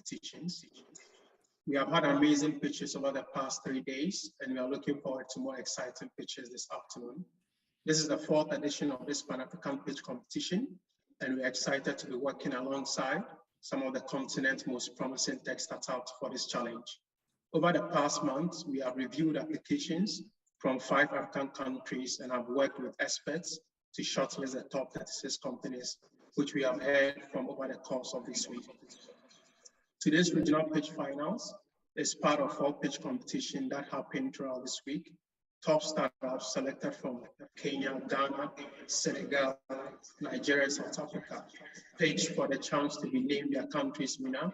competitions. We have had amazing pitches over the past 3 days, and we are looking forward to more exciting pitches this afternoon. This is the 4th edition of this Pan-African pitch competition, and we're excited to be working alongside some of the continent's most promising tech startups for this challenge. Over the past month, we have reviewed applications from 5 African countries and have worked with experts to shortlist the top 36 companies, which we have heard from over the course of this week. Today's regional pitch finals is part of 4 pitch competition that happened throughout this week. Top startups selected from Kenya, Ghana, Senegal, Nigeria, and South Africa pitched for the chance to be named their country's winner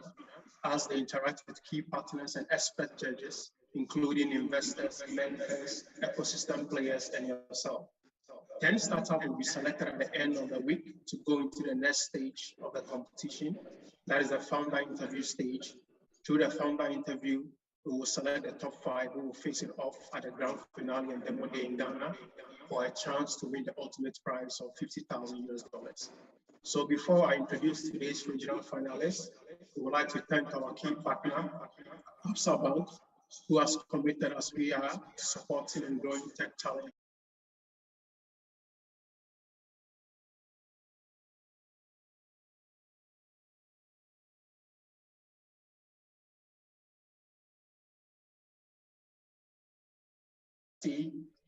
as they interact with key partners and expert judges, including investors, mentors, ecosystem players, and yourself. 10 startups will be selected at the end of the week to go into the next stage of the competition. That is the founder interview stage. Through the founder interview, we will select the top 5 who will face it off at the grand finale and demo day in Ghana for a chance to win the ultimate prize of $50,000. So before I introduce today's regional finalists, we would like to thank our key partner, Absa Bank, who has committed as we are to supporting and growing tech talent.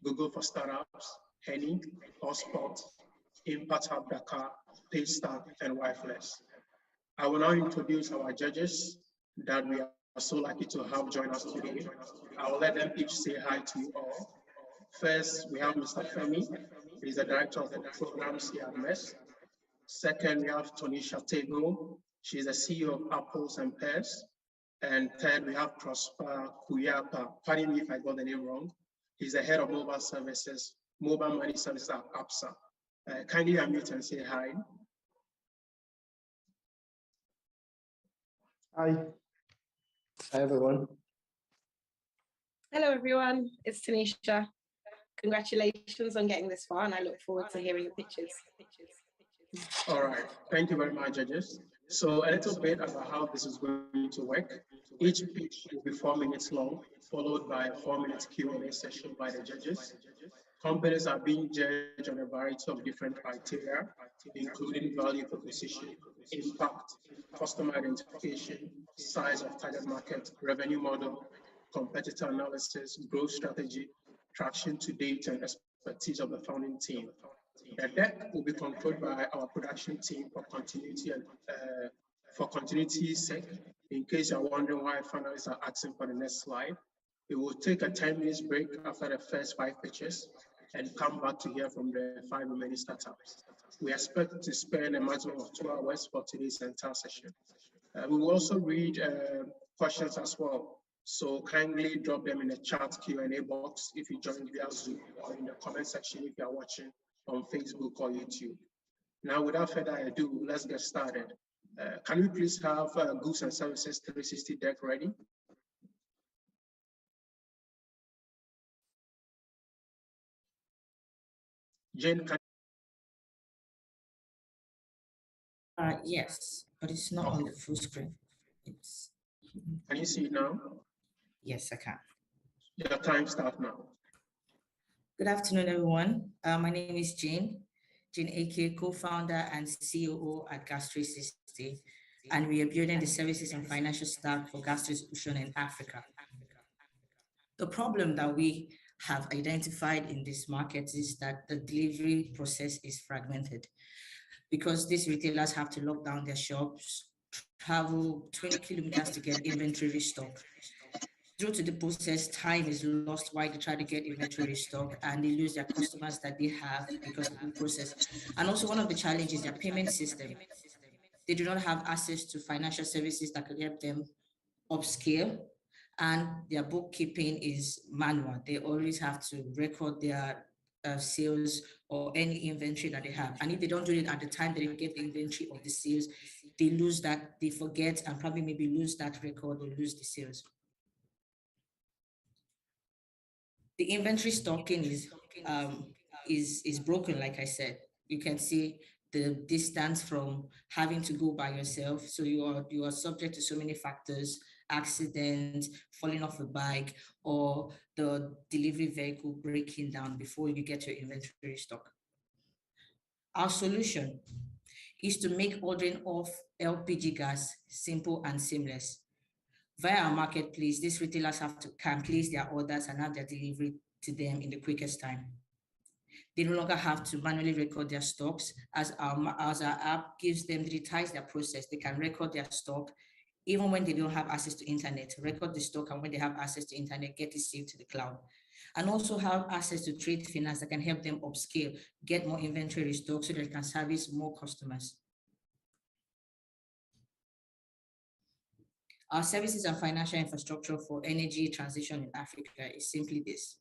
Google for Startups, Henny, Hotspot, Impact Hub Dakar, Paystack, and Wifeless. I will now introduce our judges that we are so lucky to have join us today. I will let them each say hi to you all. First, we have Mr. Femi. He's the director of the programs here at Mest. Second, we have Tonisha Tego. She's the CEO of Apples and Pears. And third, we have Prosper Kuyapa. Pardon me if I got the name wrong. He's the head of mobile services, mobile money services at Absa. Kindly unmute and say hi. Hi. Hi, everyone. Hello, everyone. It's Tanisha. Congratulations on getting this far, and I look forward to hearing your pitches. All right. Thank you very much, judges. So a little bit about how this is going to work. Each pitch will be 4 minutes long, followed by a 4-minute Q&A session by the judges. Companies are being judged on a variety of different criteria, including value proposition, impact, customer identification, size of target market, revenue model, competitor analysis, growth strategy, traction to date, and expertise of the founding team. The deck will be controlled by our production team for continuity and for continuity's sake. In case you're wondering why finalists are asking for the next slide, we will take a 10-minute break after the first 5 pitches and come back to hear from the 5 remaining startups. We expect to spend a maximum of 2 hours for today's entire session. We will also read questions as well. So kindly drop them in the chat Q&A box if you join via Zoom, or in the comment section if you are watching on Facebook or YouTube. Now, without further ado, let's get started. Can we please have Goods and Services 360 deck ready? Jane, can Yes, but it's not on the full screen. Can you see it now? Yes, I can. Your time starts now. Good afternoon, everyone. My name is Jane AK, co-founder and COO at Gas 360, and we are building the services and financial stack for gas distribution in Africa. The problem that we have identified in this market is that the delivery process is fragmented, because these retailers have to lock down their shops, travel 20 kilometers to get inventory restock. Due to the process, time is lost while they try to get inventory restock, and they lose their customers that they have because of the process. And also, one of the challenges is their payment system. They do not have access to financial services that could help them upscale, and their bookkeeping is manual. They always have to record their sales or any inventory that they have. And if they don't do it at the time that they get the inventory of the sales, they lose that, they forget, and probably maybe lose that record or lose the sales. The inventory stocking is broken, like I said. You can see the distance from having to go by yourself. So you are subject to so many factors: accident, falling off a bike, or the delivery vehicle breaking down before you get your inventory stock. Our solution is to make ordering of LPG gas simple and seamless. Via our marketplace, these retailers can place their orders and have their delivery to them in the quickest time. They no longer have to manually record their stocks, as our app gives them, digitize their process. They can record their stock even when they don't have access to internet, record the stock, and when they have access to internet, get it saved to the cloud. And also have access to trade finance that can help them upscale, get more inventory stock so that they can service more customers. Our services and financial infrastructure for energy transition in Africa is simply this.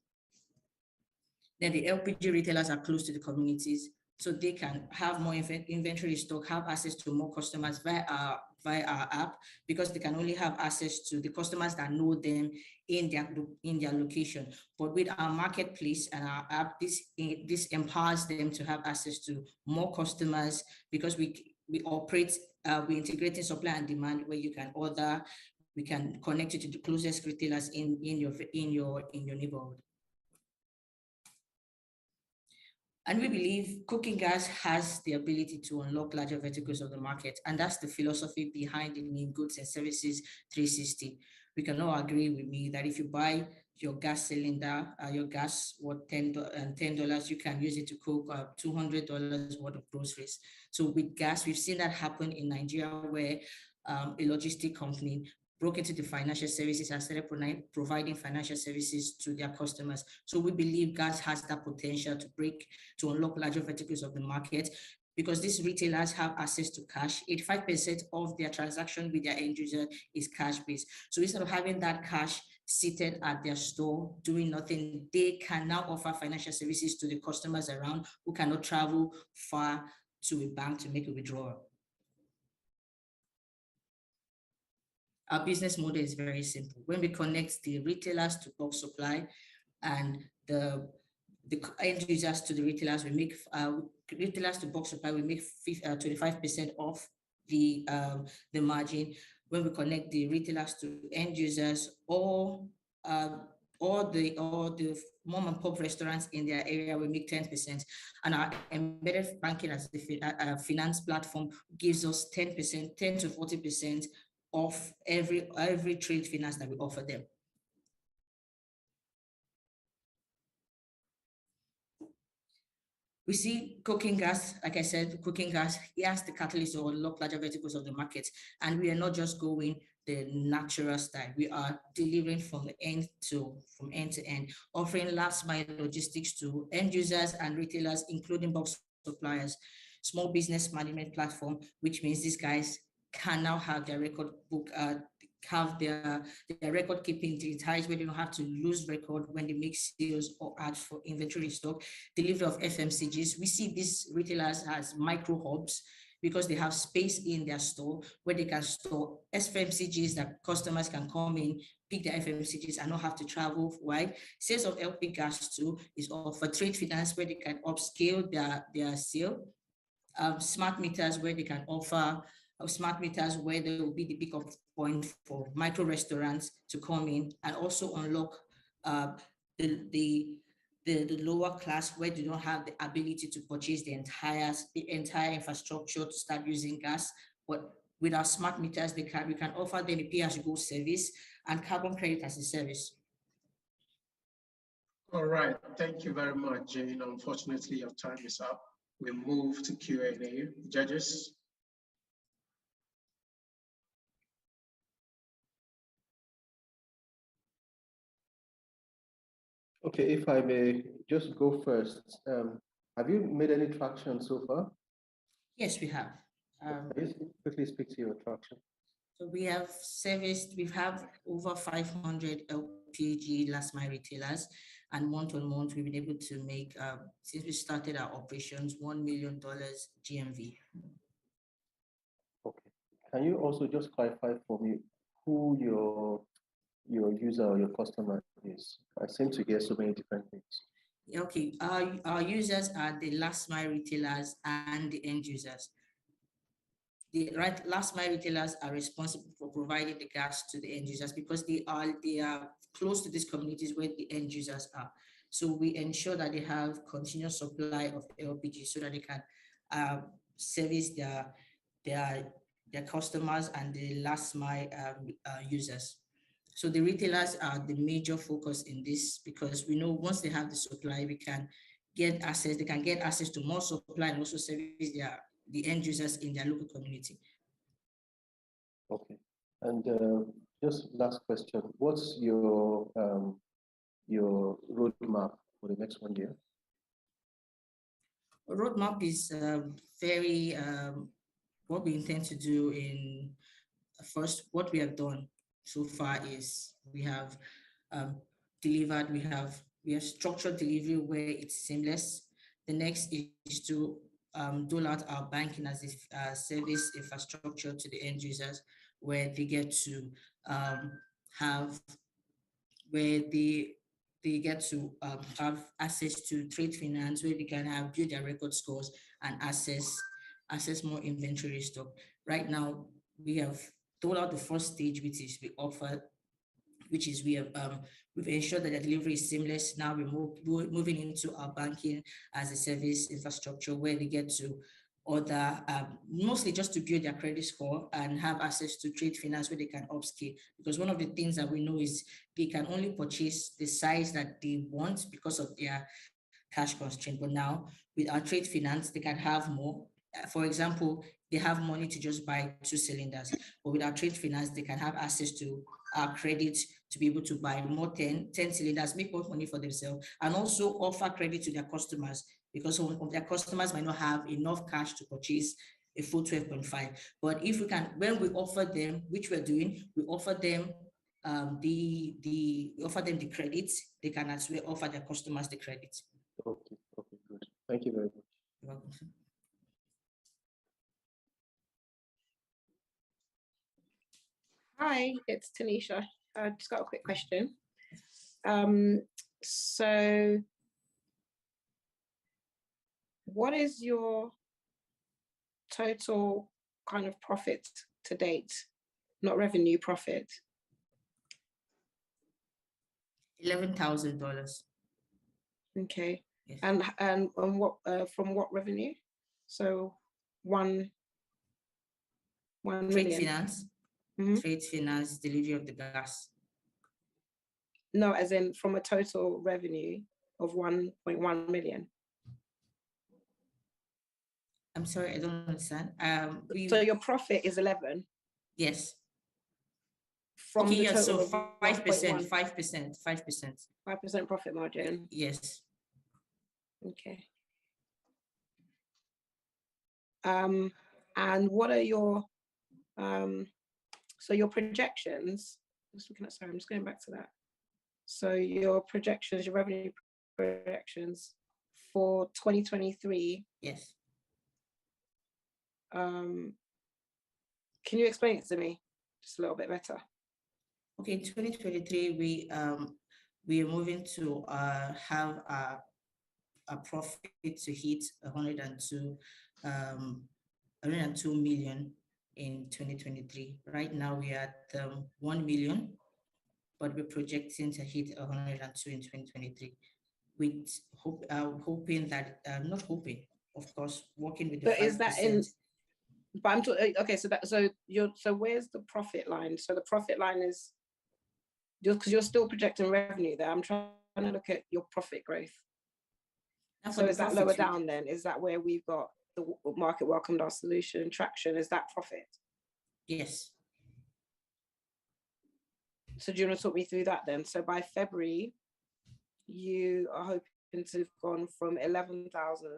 Then the LPG retailers are close to the communities, so they can have more inventory stock, have access to more customers via our app, because they can only have access to the customers that know them in their location. But with our marketplace and our app, this empowers them to have access to more customers, because we operate, we integrate in supply and demand, where you can order, we can connect you to the closest retailers in your neighborhood. And we believe cooking gas has the ability to unlock larger verticals of the market. And that's the philosophy behind the name Goods and Services 360. We can all agree with me that if you buy your gas cylinder, your gas worth $10, you can use it to cook $200 worth of groceries. So with gas, we've seen that happen in Nigeria, where a logistic company broke into the financial services and started providing financial services to their customers. So we believe gas has that potential to unlock larger verticals of the market, because these retailers have access to cash. 85% of their transaction with their end user is cash-based. So instead of having that cash seated at their store doing nothing, they can now offer financial services to the customers around who cannot travel far to a bank to make a withdrawal. Our business model is very simple. When we connect the retailers to bulk supply and the end users to the retailers, we make retailers to bulk supply, we make 25% off the margin. When we connect the retailers to end users, or the mom and pop restaurants in their area, we make 10%. And our embedded banking as a finance platform gives us 10%, 10 to 40% of every trade finance that we offer them. We see cooking gas, like I said, cooking gas, it has the catalyst to unlock larger verticals of the market. And we are not just going the natural style. We are delivering from end to end, offering last mile logistics to end users and retailers, including box suppliers, small business management platform, which means these guys can now have their record book, have their record keeping digitized, where they don't have to lose record when they make sales or ads for inventory stock. Delivery of FMCGs. We see these retailers as micro hubs, because they have space in their store where they can store FMCGs that customers can come in, pick their FMCGs and not have to travel wide. Sales of LP gas too is offered. Trade finance, where they can upscale their sale. Smart meters, where they can offer smart meters, where there will be the pickup point for micro restaurants to come in, and also unlock the lower class, where they don't have the ability to purchase the entire infrastructure to start using gas. But with our smart meters, we can offer them a pay-as-you-go service and carbon credit as a service. All right, thank you very much, Jane. Unfortunately, your time is up. We move to Q&A. Judges. Okay, if I may just go first. Have you made any traction so far? Yes, we have. Can you quickly speak to your traction? So we have over 500 LPG last mile retailers, and month on month, we've been able to make, since we started our operations, $1 million GMV. Okay. Can you also just clarify for me who your user or your customer is? I seem to hear so many different things. Okay, our users are the last mile retailers and the end users. The last mile retailers are responsible for providing the gas to the end users because they are close to these communities where the end users are. So we ensure that they have continuous supply of LPG so that they can service their customers and the last mile users. So the retailers are the major focus in this because we know once they have the supply, they can get access to more supply and also service the end users in their local community. Okay. And just last question, what's your roadmap for the next 1 year? Roadmap is very what we intend to do in first. What we have done so far is we have delivered. We have structured delivery where it's seamless. The next is to dole out our banking as a service infrastructure to the end users, where they get to have where they get to have access to trade finance, where they can have build their record scores and access more inventory stock. Right now, we have rolled out the first stage, which is we've ensured that the delivery is seamless. Now we're moving into our banking as a service infrastructure where they get to order, mostly just to build their credit score and have access to trade finance where they can upscale. Because one of the things that we know is they can only purchase the size that they want because of their cash constraint. But now with our trade finance, they can have more. For example, they have money to just buy 2 cylinders, but with our trade finance, they can have access to our credit to be able to buy more 10 cylinders, make more money for themselves, and also offer credit to their customers because some of their customers might not have enough cash to purchase a full 12.5. But if we can, when we offer them, which we're doing, we offer them we offer them the credits, they can as well offer their customers the credit. Okay, good. Thank you very much. You're welcome. Hi, it's Tanisha. I just got a quick question. So what is your total kind of profit to date? Not revenue, profit. $11,000. Okay. Yes. And what from what revenue? So one Trade million. finance. Mm-hmm. Trade finance, delivery of the gas. No, as in from a total revenue of 1.1 million. I'm sorry, I don't understand. So your profit is 11. Yes. From Okay, the yeah, total so of 5%. 5% profit margin. Yes. Okay. And what are your so your projections? Just looking at, sorry, I'm just going back to that. So your projections, your revenue projections for 2023. Yes. Can you explain it to me just a little bit better? Okay, in 2023, we are moving to have a profit to hit 102 million in 2023. Right now we are at 1 million, but we're projecting to hit 102 in 2023. With hoping that not hoping, of course, working with the 5%. Is that in? But I'm talking. Okay, so where's the profit line? So the profit line is because you're still projecting revenue there. I'm trying to look at your profit growth. So is that lower down then? Is that where we've got the market welcomed our solution traction? Is that profit? Yes. So do you want to talk me through that then? So by February, you are hoping to have gone from 11,000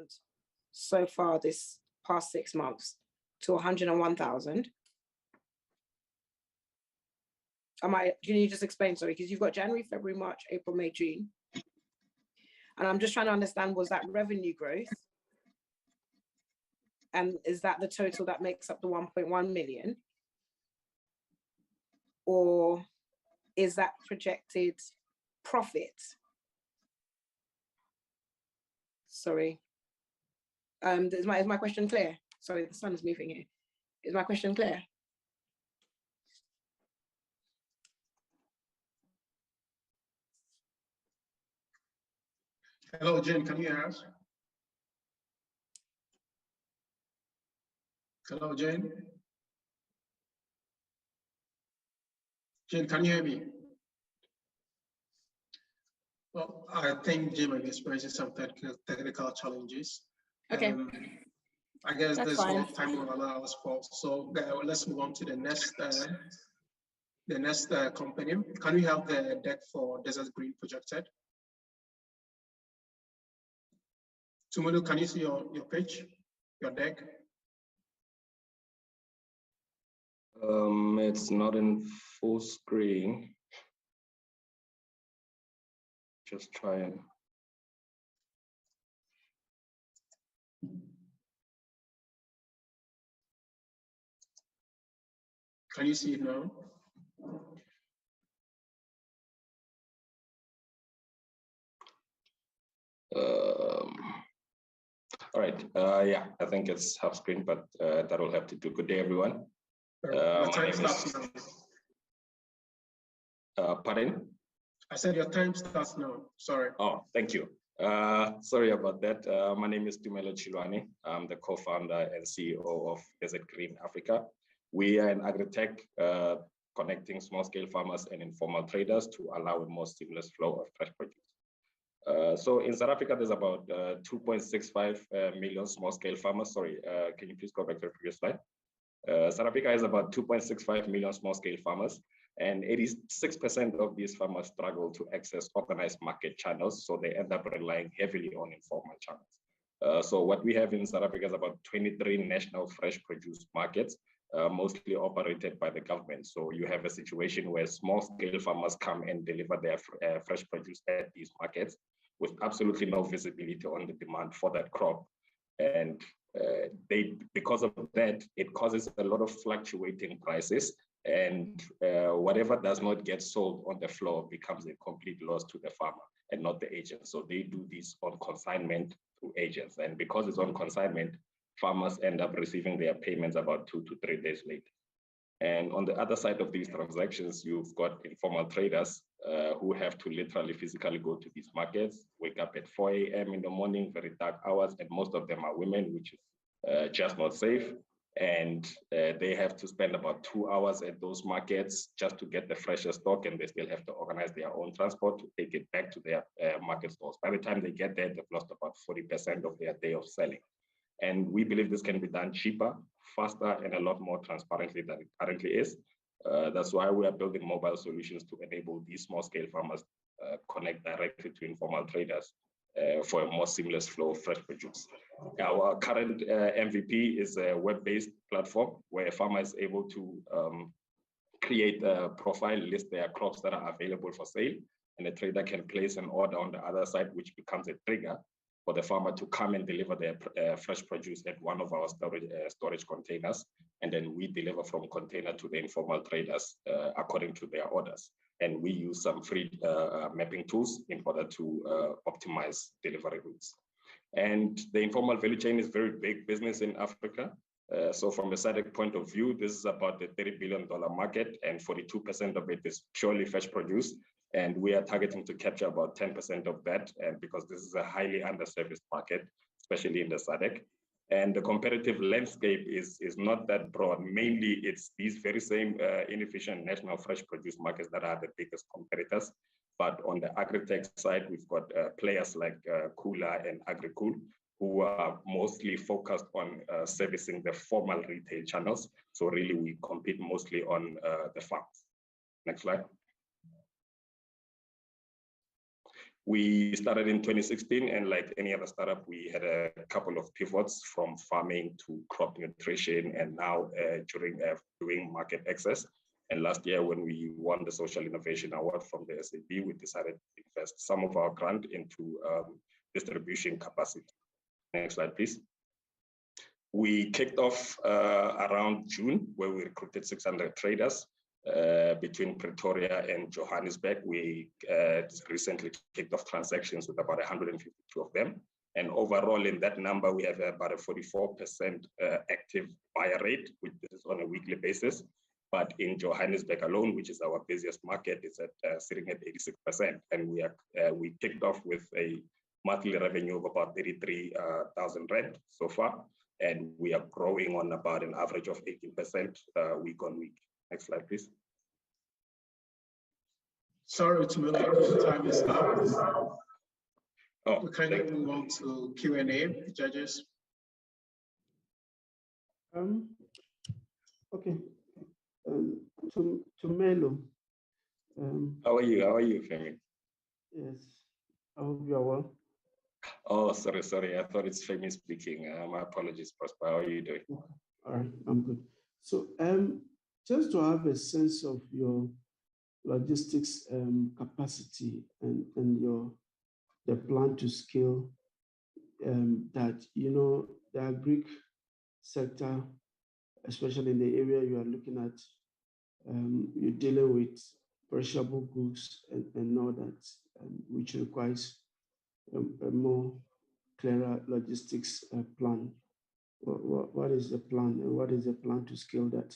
so far this past 6 months to 101,000. Can you just explain, sorry, because you've got January, February, March, April, May, June. And I'm just trying to understand, was that revenue growth? And is that the total that makes up the 1.1 million? Or is that projected profit? Sorry. Is my question clear? Sorry, the sun is moving here. Is my question clear? Hello, Jane, can you hear us? Hello, Jane. Jane, can you hear me? Well, I think Jane might be experiencing some technical challenges. Okay. I guess That's this fine. whole time will allow us for. So let's move on to the next company. Can we have the deck for Desert Green projected? Tumulu, can you see your page, your deck? It's not in full screen. Just try and. Can you see it now? All right. Yeah, I think it's half screen, but that will have to do. Good day, everyone. Your time starts now. Pardon? I said your time starts now. Sorry. Oh, thank you. Sorry about that. My name is Tumelo Chilwani. I'm the co-founder and CEO of Desert Green Africa. We are an agri-tech connecting small-scale farmers and informal traders to allow a more seamless flow of fresh produce. So in South Africa, there's about 2.65 million small-scale farmers. Sorry, can you please go back to the previous slide? South Africa has about 2.65 million small-scale farmers, and 86% of these farmers struggle to access organized market channels, so they end up relying heavily on informal channels. So what we have in South Africa is about 23 national fresh produce markets, mostly operated by the government. So you have a situation where small-scale farmers come and deliver their fresh produce at these markets with absolutely no visibility on the demand for that crop. And because of that, it causes a lot of fluctuating prices, and whatever does not get sold on the floor becomes a complete loss to the farmer and not the agent. So they do this on consignment through agents. And because it's on consignment, farmers end up receiving their payments about 2 to 3 days later. And on the other side of these transactions, you've got informal traders who have to literally physically go to these markets, wake up at 4 a.m. in the morning, very dark hours, and most of them are women, which is just not safe. And they have to spend about 2 hours at those markets just to get the freshest stock, and they still have to organize their own transport to take it back to their market stores. By the time they get there, they've lost about 40% of their day of selling. And we believe this can be done cheaper, faster, and a lot more transparently than it currently is. That's why we are building mobile solutions to enable these small-scale farmers connect directly to informal traders for a more seamless flow of fresh produce. Our current MVP is a web-based platform where a farmer is able to create a profile, list their crops that are available for sale, and a trader can place an order on the other side, which becomes a trigger for the farmer to come and deliver their fresh produce at one of our storage containers. And then we deliver from container to the informal traders according to their orders. And we use some free mapping tools in order to optimize delivery routes. And the informal value chain is very big business in Africa. So from a SADC point of view, this is about the $30 billion market, and 42% of it is purely fresh produce. And we are targeting to capture about 10% of that, and because this is a highly underserviced market, especially in the SADC. And the competitive landscape is not that broad. Mainly, it's these very same inefficient national fresh produce markets that are the biggest competitors. But on the agri-tech side, we've got players like Kula and AgriCool, who are mostly focused on servicing the formal retail channels. So really, we compete mostly on the farms. Next slide. We started in 2016, and like any other startup, we had a couple of pivots from farming to crop nutrition, and now doing market access. And last year, when we won the Social Innovation Award from the SAB, we decided to invest some of our grant into distribution capacity. Next slide, please. We kicked off around June, where we recruited 600 traders. Between Pretoria and Johannesburg. We recently kicked off transactions with about 152 of them. And overall in that number, we have about a 44% active buyer rate, which is on a weekly basis. But in Johannesburg alone, which is our busiest market, it's at sitting at 86%. And we kicked off with a monthly revenue of about 33,000 rand so far. And we are growing on about an average of 18% week on week. Next slide, please. Sorry to the time is up. Oh, we kindly move on to Q&A, judges. Okay. To Melo. How are you? How are you, Femi? Yes, I hope you are well. Oh, sorry. I thought it's Femi speaking. My apologies, Prosper. How are you doing? Okay. All right, I'm good. So, just to have a sense of your logistics capacity and the plan to scale, that the agri sector, especially in the area you are looking at, you're dealing with perishable goods and all that, which requires a more clearer logistics plan. What is the plan, and what is the plan to scale that?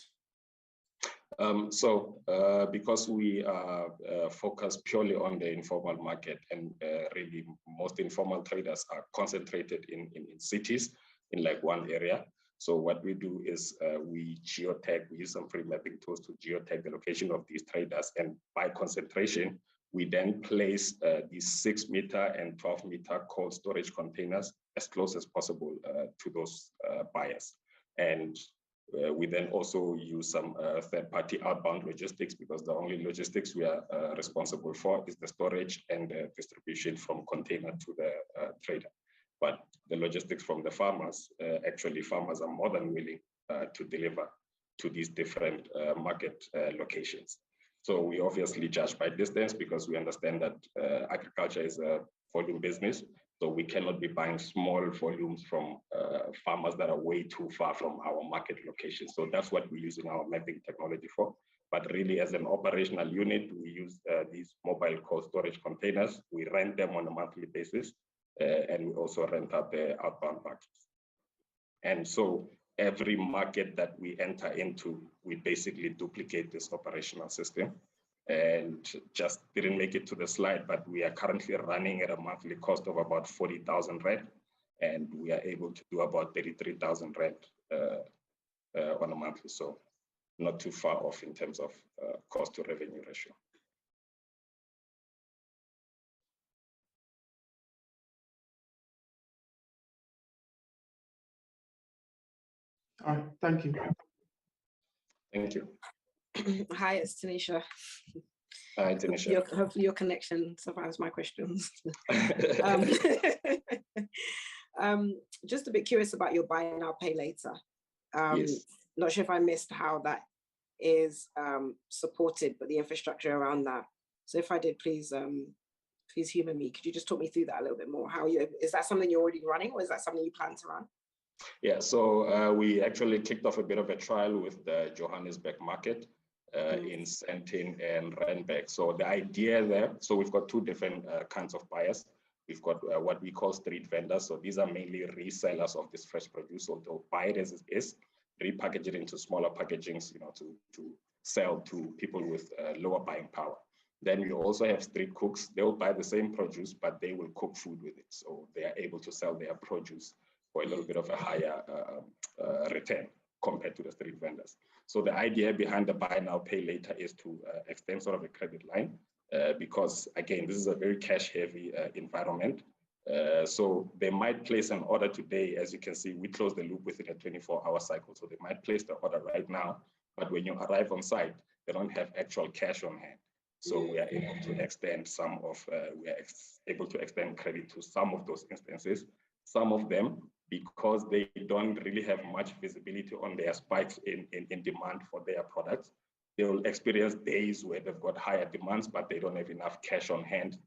Because we are focused purely on the informal market, and really most informal traders are concentrated in cities in like one area. So what we do is we geotag, we use some free mapping tools to geotag the location of these traders, and by concentration, we then place these 6-meter and 12-meter cold storage containers as close as possible to those buyers. And we then also use some third-party outbound logistics, because the only logistics we are responsible for is the storage and the distribution from container to the trader. But the logistics from the farmers, actually farmers are more than willing to deliver to these different market locations. So we obviously judge by distance, because we understand that agriculture is a volume business. So we cannot be buying small volumes from farmers that are way too far from our market location. So that's what we're using our mapping technology for. But really, as an operational unit, we use these mobile cold storage containers. We rent them on a monthly basis, and we also rent out the outbound packages. And so every market that we enter into, we basically duplicate this operational system. And just didn't make it to the slide, but we are currently running at a monthly cost of about 40,000 rand, and we are able to do about 33,000 rand on a monthly. So not too far off in terms of cost to revenue ratio. All right, thank you. Thank you. Hi, it's Tanisha. Hi, Tanisha. Hopefully your connection survives my questions. Just a bit curious about your buy now, pay later. Yes. Not sure if I missed how that is supported, but the infrastructure around that. So if I did, please humor me. Could you just talk me through that a little bit more? Is that something you're already running, or is that something you plan to run? Yeah, so we actually kicked off a bit of a trial with the Johannesburg market in Sandton and Randburg. So the idea there, so we've got two different kinds of buyers. We've got what we call street vendors. So these are mainly resellers of this fresh produce. So they'll buy it as it is, repackage it into smaller packagings, to sell to people with lower buying power. Then we also have street cooks. They will buy the same produce, but they will cook food with it. So they are able to sell their produce for a little bit of a higher return compared to the street vendors. So the idea behind the buy now, pay later is to extend sort of a credit line because, again, this is a very cash-heavy environment. So they might place an order today. As you can see, we close the loop within a 24-hour cycle. So they might place the order right now, but when you arrive on site, they don't have actual cash on hand. So we are able to extend able to extend credit to some of those instances. Some of them, because they don't really have much visibility on their spikes in demand for their products, they will experience days where they've got higher demands, but they don't have enough cash on hand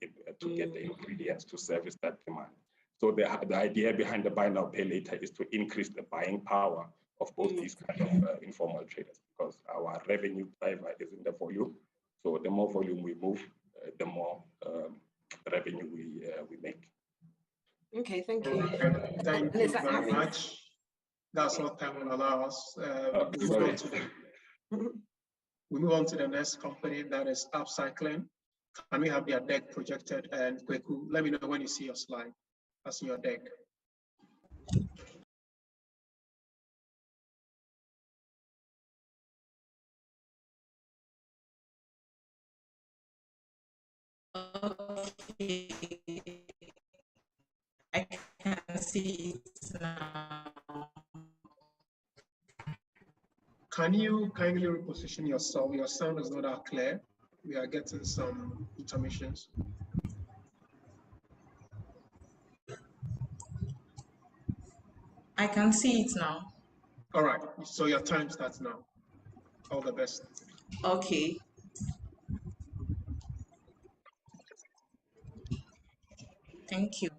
to get the ingredients to service that demand. So the idea behind the buy now, pay later is to increase the buying power of both these kind of informal traders, because our revenue driver is in the volume. So the more volume we move, the more revenue we make. Okay, thank you. Thank And you is that very having- much. That's all time will allow us. We move sorry. on to we move on to the next company, that is AppCycling. Can we have their deck projected? And Kweku, let me know when you see your slide. I see your deck. Okay. I can see it now. Can you kindly reposition yourself? Your sound is not that clear. We are getting some intermissions. I can see it now. All right, so your time starts now. All the best. Okay. Thank you.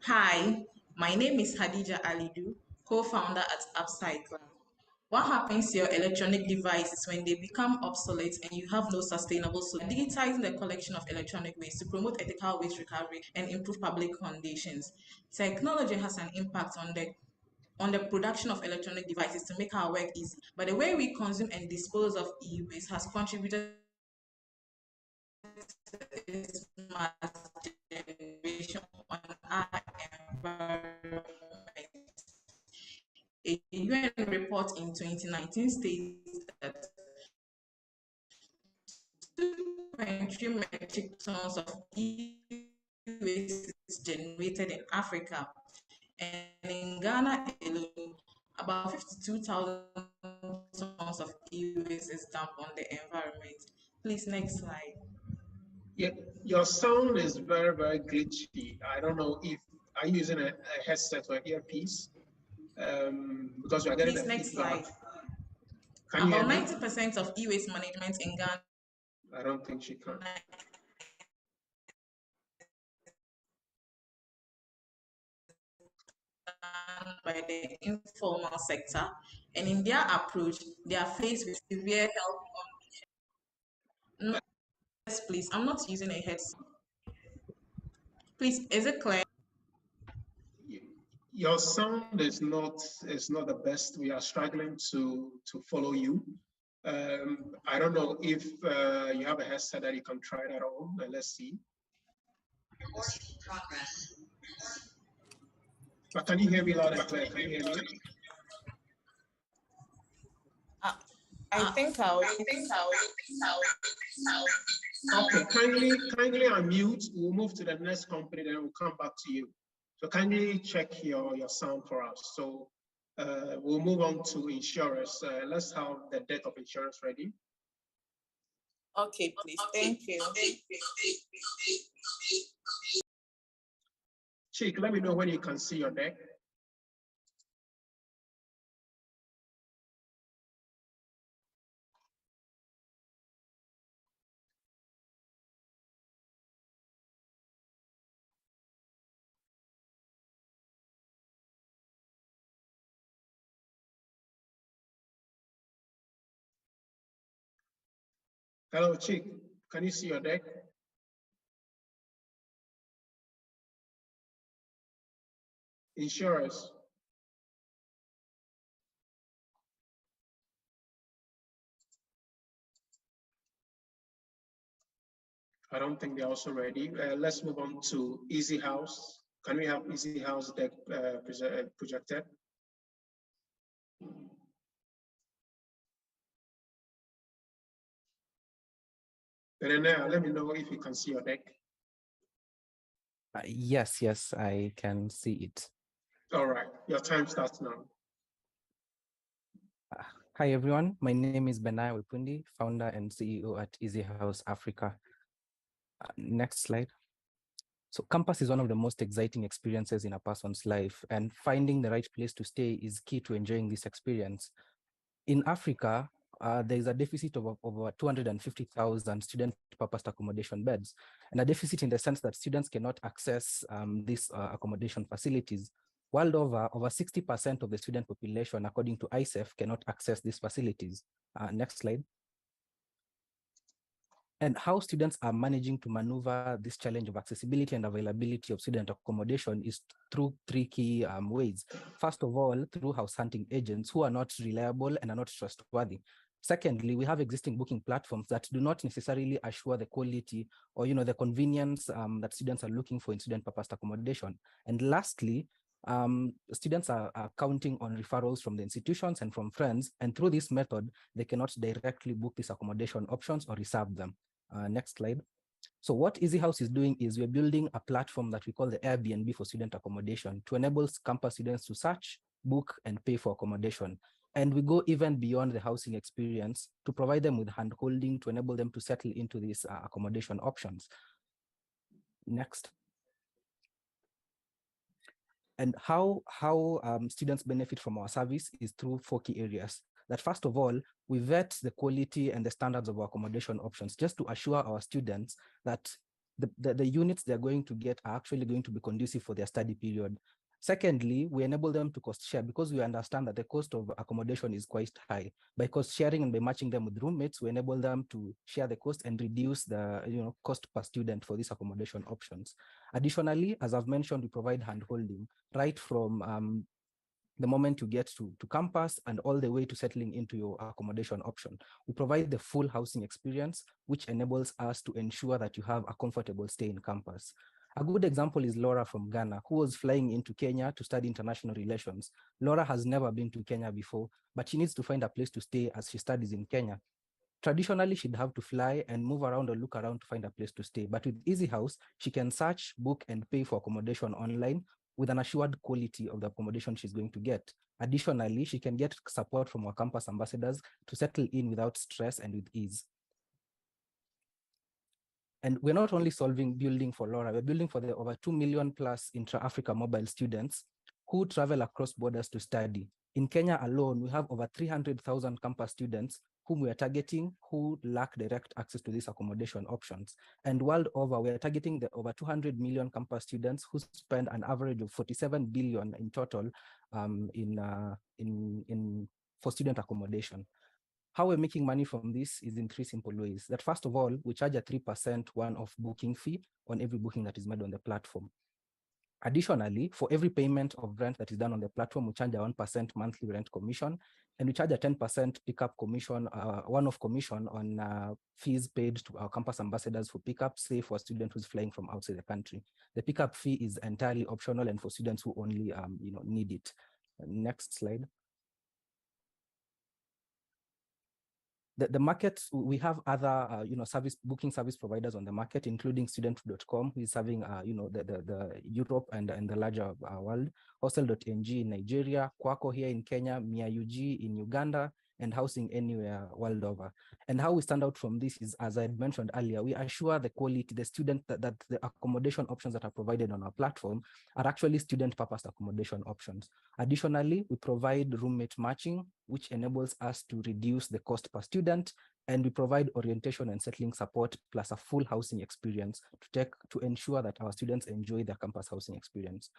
Hi, my name is Hadija Alidu, co-founder at AppCycling. What happens to your electronic devices when they become obsolete and you have no sustainable solution? Digitizing the collection of electronic waste to promote ethical waste recovery and improve public conditions. Technology has an impact on the production of electronic devices to make our work easy, but the way we consume and dispose of e-waste has contributed to its mass generation on our environment. A UN report in 2019 states that 2.3 metric tons of e-waste is generated in Africa, and in Ghana alone, about 52,000 tons of e-waste is dumped on the environment. Please, next slide. Yeah, your sound is very, very glitchy. I don't know if are you using a headset or earpiece? Because we are getting Please, a next feedback. slide. Can you hear About me? 90% of e-waste management in Ghana. I don't think she can. By the informal sector, and in their approach, they are faced with severe health conditions. Yes, please, I'm not using a headset. Please, is it clear? Your sound is not the best. We are struggling to follow you. I don't know if you have a headset that you can try that on. Let's see. But can you hear me loud and clear? Can you hear me? I think I'll. Okay, kindly unmute. We'll move to the next company, then we'll come back to you. So kindly check your sound for us. So we'll move on to insurance. Let's have the deck of insurance ready. Okay, please. Thank you. Chick, let me know when you can see your deck. Hello, Chick. Can you see your deck? Insurers. I don't think they're also ready. Let's move on to EASYHOUSE. Can we have EASYHOUSE deck projected? And then let me know if you can see your deck. Yes, I can see it. All right, your time starts now. Hi, everyone. My name is Benaya Wipundi, founder and CEO at EASYHOUSE Africa. Next slide. So campus is one of the most exciting experiences in a person's life, and finding the right place to stay is key to enjoying this experience. In Africa, there is a deficit of over 250,000 student purposed accommodation beds, and a deficit in the sense that students cannot access these accommodation facilities. World over 60% of the student population, according to ISEF, cannot access these facilities. Next slide. And how students are managing to maneuver this challenge of accessibility and availability of student accommodation is through three key ways. First of all, through house hunting agents who are not reliable and are not trustworthy. Secondly, we have existing booking platforms that do not necessarily assure the quality or the convenience that students are looking for in student purpose accommodation. And lastly, students are counting on referrals from the institutions and from friends, and through this method, they cannot directly book these accommodation options or reserve them. Next slide. So what EasyHouse is doing is we're building a platform that we call the Airbnb for student accommodation to enable campus students to search, book, and pay for accommodation. And we go even beyond the housing experience to provide them with hand-holding to enable them to settle into these accommodation options. Next. And how students benefit from our service is through 4 key areas. That first of all, we vet the quality and the standards of our accommodation options just to assure our students that the units they're going to get are actually going to be conducive for their study period. Secondly, we enable them to cost share because we understand that the cost of accommodation is quite high. By cost sharing and by matching them with roommates, we enable them to share the cost and reduce the cost per student for these accommodation options. Additionally, as I've mentioned, we provide hand-holding right from the moment you get to campus and all the way to settling into your accommodation option. We provide the full housing experience, which enables us to ensure that you have a comfortable stay in campus. A good example is Laura from Ghana, who was flying into Kenya to study international relations. Laura has never been to Kenya before, but she needs to find a place to stay as she studies in Kenya. Traditionally, she'd have to fly and move around or look around to find a place to stay. But with EasyHouse, she can search, book, and pay for accommodation online with an assured quality of the accommodation she's going to get. Additionally, she can get support from our campus ambassadors to settle in without stress and with ease. And we're not only building for Laura, we're building for the over 2 million plus intra-Africa mobile students who travel across borders to study. In Kenya alone, we have over 300,000 campus students whom we are targeting who lack direct access to these accommodation options. And world over, we are targeting the over 200 million campus students who spend an average of 47 billion in total for student accommodation. How we're making money from this is in 3 simple ways. That first of all, we charge a 3% one-off booking fee on every booking that is made on the platform. Additionally, for every payment of rent that is done on the platform, we charge a 1% monthly rent commission, and we charge a 10% pickup commission, one-off commission on fees paid to our campus ambassadors for pickup, say for a student who's flying from outside the country. The pickup fee is entirely optional and for students who only need it. Next slide. The market, we have other booking service providers on the market, including student.com, who is serving the Europe and the larger world, hostel.ng in Nigeria, Kwako here in Kenya, MiaUG in Uganda, and Housing Anywhere world over. And how we stand out from this is, as I had mentioned earlier, we assure the quality, the student that the accommodation options that are provided on our platform are actually student purpose accommodation options. Additionally, we provide roommate matching, which enables us to reduce the cost per student, and we provide orientation and settling support plus a full housing experience to ensure that our students enjoy their campus housing experience.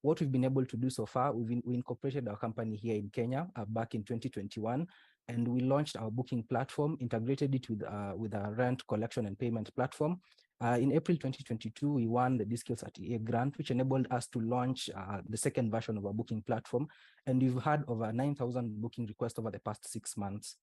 What we've been able to do so far, we incorporated our company here in Kenya back in 2021, and we launched our booking platform, integrated it with a rent collection and payment platform. In April 2022, we won the Skills at EA grant, which enabled us to launch the second version of our booking platform, and we've had over 9,000 booking requests over the past 6 months.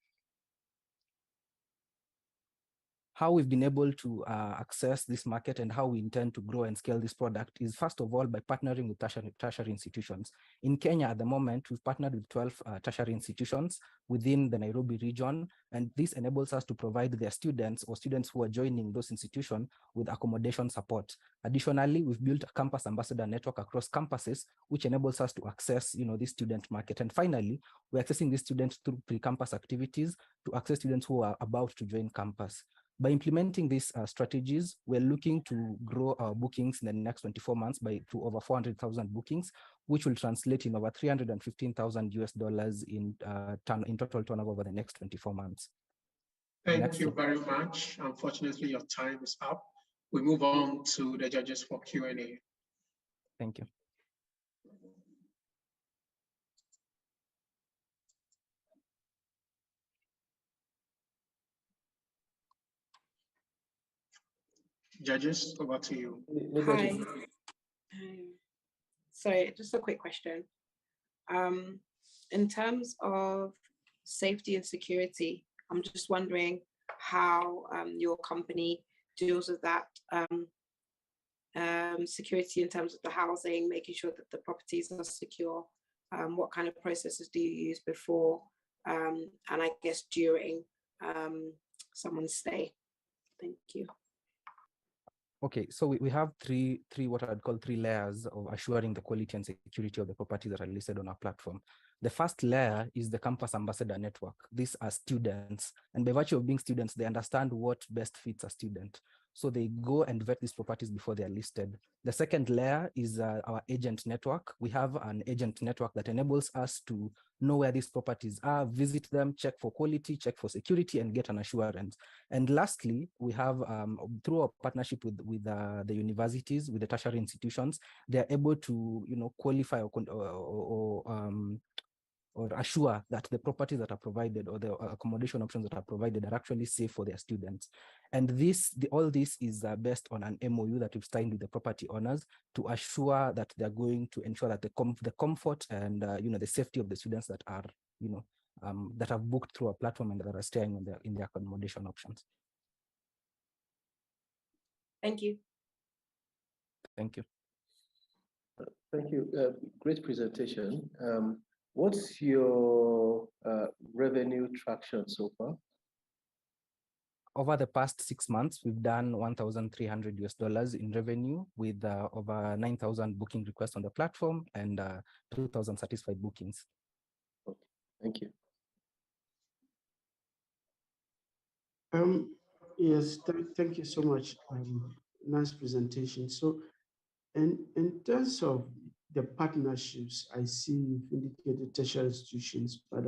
How we've been able to access this market and how we intend to grow and scale this product is, first of all, by partnering with tertiary institutions. In Kenya at the moment, we've partnered with 12 tertiary institutions within the Nairobi region, and this enables us to provide their students or students who are joining those institutions with accommodation support. Additionally, we've built a campus ambassador network across campuses, which enables us to access this student market. And finally, we're accessing these students through pre-campus activities to access students who are about to join campus. By implementing these strategies, we're looking to grow our bookings in the next 24 months to over 400,000 bookings, which will translate in over $315,000 in total turnover over the next 24 months. Thank you very much. Unfortunately, your time is up. We move on to the judges for Q&A. Thank you. Judges, over to you. Hi. Sorry, just a quick question. In terms of safety and security, I'm just wondering how your company deals with that security in terms of the housing, making sure that the properties are secure. What kind of processes do you use before and I guess during someone's stay? Thank you. Okay, so we have three what I'd call three layers of assuring the quality and security of the properties that are listed on our platform. The first layer is the campus ambassador network. These are students, and by virtue of being students, they understand what best fits a student. So they go and vet these properties before they are listed. The second layer is our agent network. We have an agent network that enables us to know where these properties are, visit them, check for quality, check for security, and get an assurance. And lastly, we have, through our partnership with the universities, with the tertiary institutions, they are able to, qualify or assure that the properties that are provided or the accommodation options that are provided are actually safe for their students. And all this is based on an MOU that we've signed with the property owners to assure that they're going to ensure that the comfort and the safety of the students that are that have booked through a platform and that are staying in their accommodation options. Thank you. Thank you. Thank you. Great presentation. What's your revenue traction so far? Over the past 6 months, we've done $1,300 in revenue with over 9,000 booking requests on the platform and 2,000 satisfied bookings. Okay. Thank you. Yes, thank you so much. Nice presentation. So, in terms of the partnerships, I see you've indicated tertiary institutions, but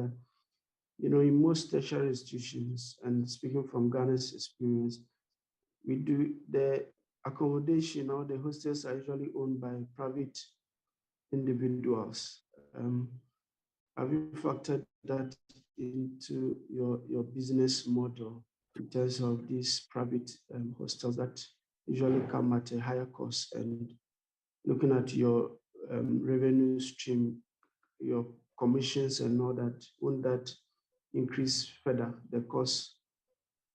in most tertiary institutions, and speaking from Ghana's experience, we do the accommodation or the hostels are usually owned by private individuals. Have you factored that into your business model in terms of these private hostels that usually come at a higher cost, and looking at your revenue stream, your commissions and all that, won't that increase further the cost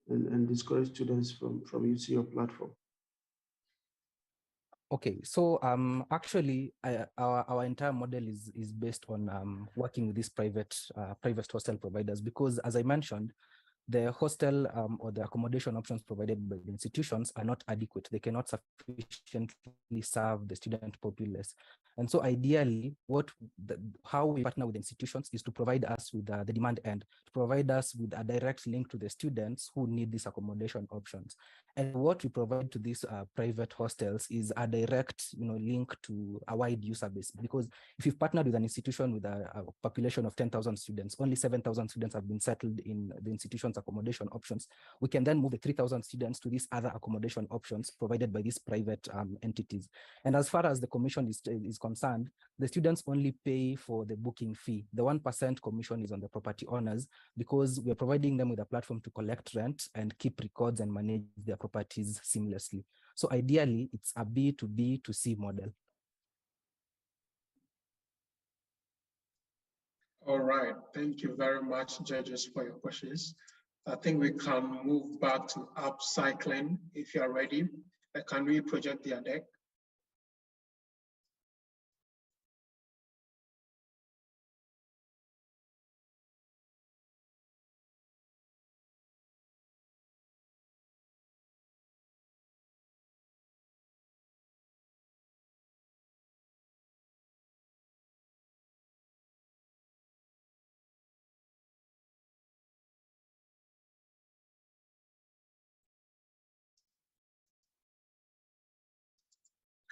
and discourage students from using your platform? Okay, so actually, our entire model is based on working with these private hostel providers, because, as I mentioned, the hostel or the accommodation options provided by the institutions are not adequate. They cannot sufficiently serve the student populace. And so ideally, how we partner with institutions is to provide us with the demand end, to provide us with a direct link to the students who need these accommodation options. And what we provide to these private hostels is a direct link to a wide user base. Because if you've partnered with an institution with a population of 10,000 students, only 7,000 students have been settled in the institution's accommodation options, we can then move the 3,000 students to these other accommodation options provided by these private entities. And as far as the commission is concerned, the students only pay for the booking fee. The 1% commission is on the property owners, because we're providing them with a platform to collect rent and keep records and manage their properties seamlessly. So ideally, it's a B2B2C model. All right, thank you very much, judges, for your questions. I think we can move back to AppCycling if you are ready. Can we project their deck?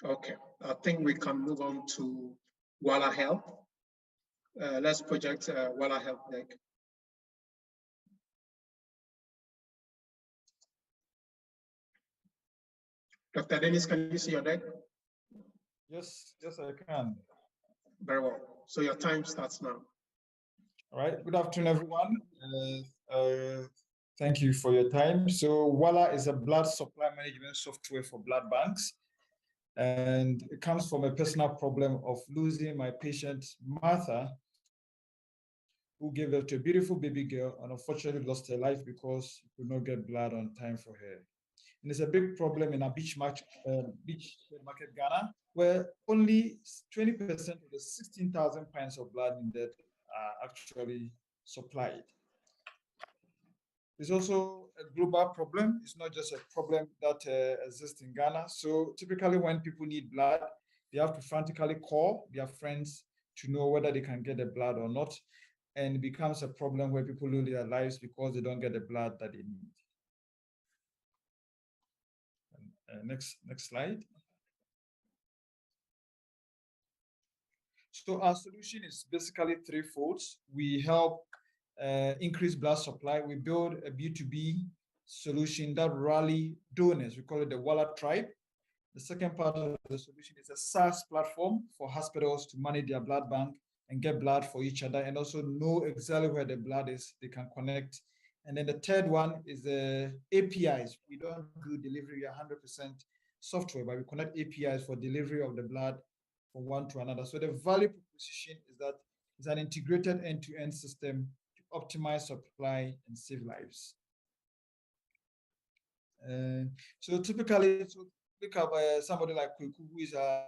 Okay, I think we can move on to Walla Health. Let's project Walla Health deck. Dr. Dennis, can you see your deck? Yes, I can. Very well. So your time starts now. All right. Good afternoon, everyone. Thank you for your time. So Wala is a blood supply management software for blood banks. And it comes from a personal problem of losing my patient, Martha, who gave birth to a beautiful baby girl and unfortunately lost her life because we could not get blood on time for her. And it's a big problem in our beach market, Ghana, where only 20% of the 16,000 pints of blood needed are actually supplied. It's also a global problem. It's not just a problem that exists in Ghana. So typically when people need blood, they have to frantically call their friends to know whether they can get the blood or not. And it becomes a problem where people lose their lives because they don't get the blood that they need. Next slide. So our solution is basically threefold. We help increase blood supply. We build a B2B solution that rally donors. We call it the Wallet Tribe. The second part of the solution is a SaaS platform for hospitals to manage their blood bank and get blood for each other and also know exactly where the blood is. They can connect. And then the third one is the APIs. We don't do delivery 100% software, but we connect APIs for delivery of the blood from one to another. So the value proposition is that it's an integrated end-to-end system to optimize supply and save lives. So typically, look at somebody like Kweku, who is a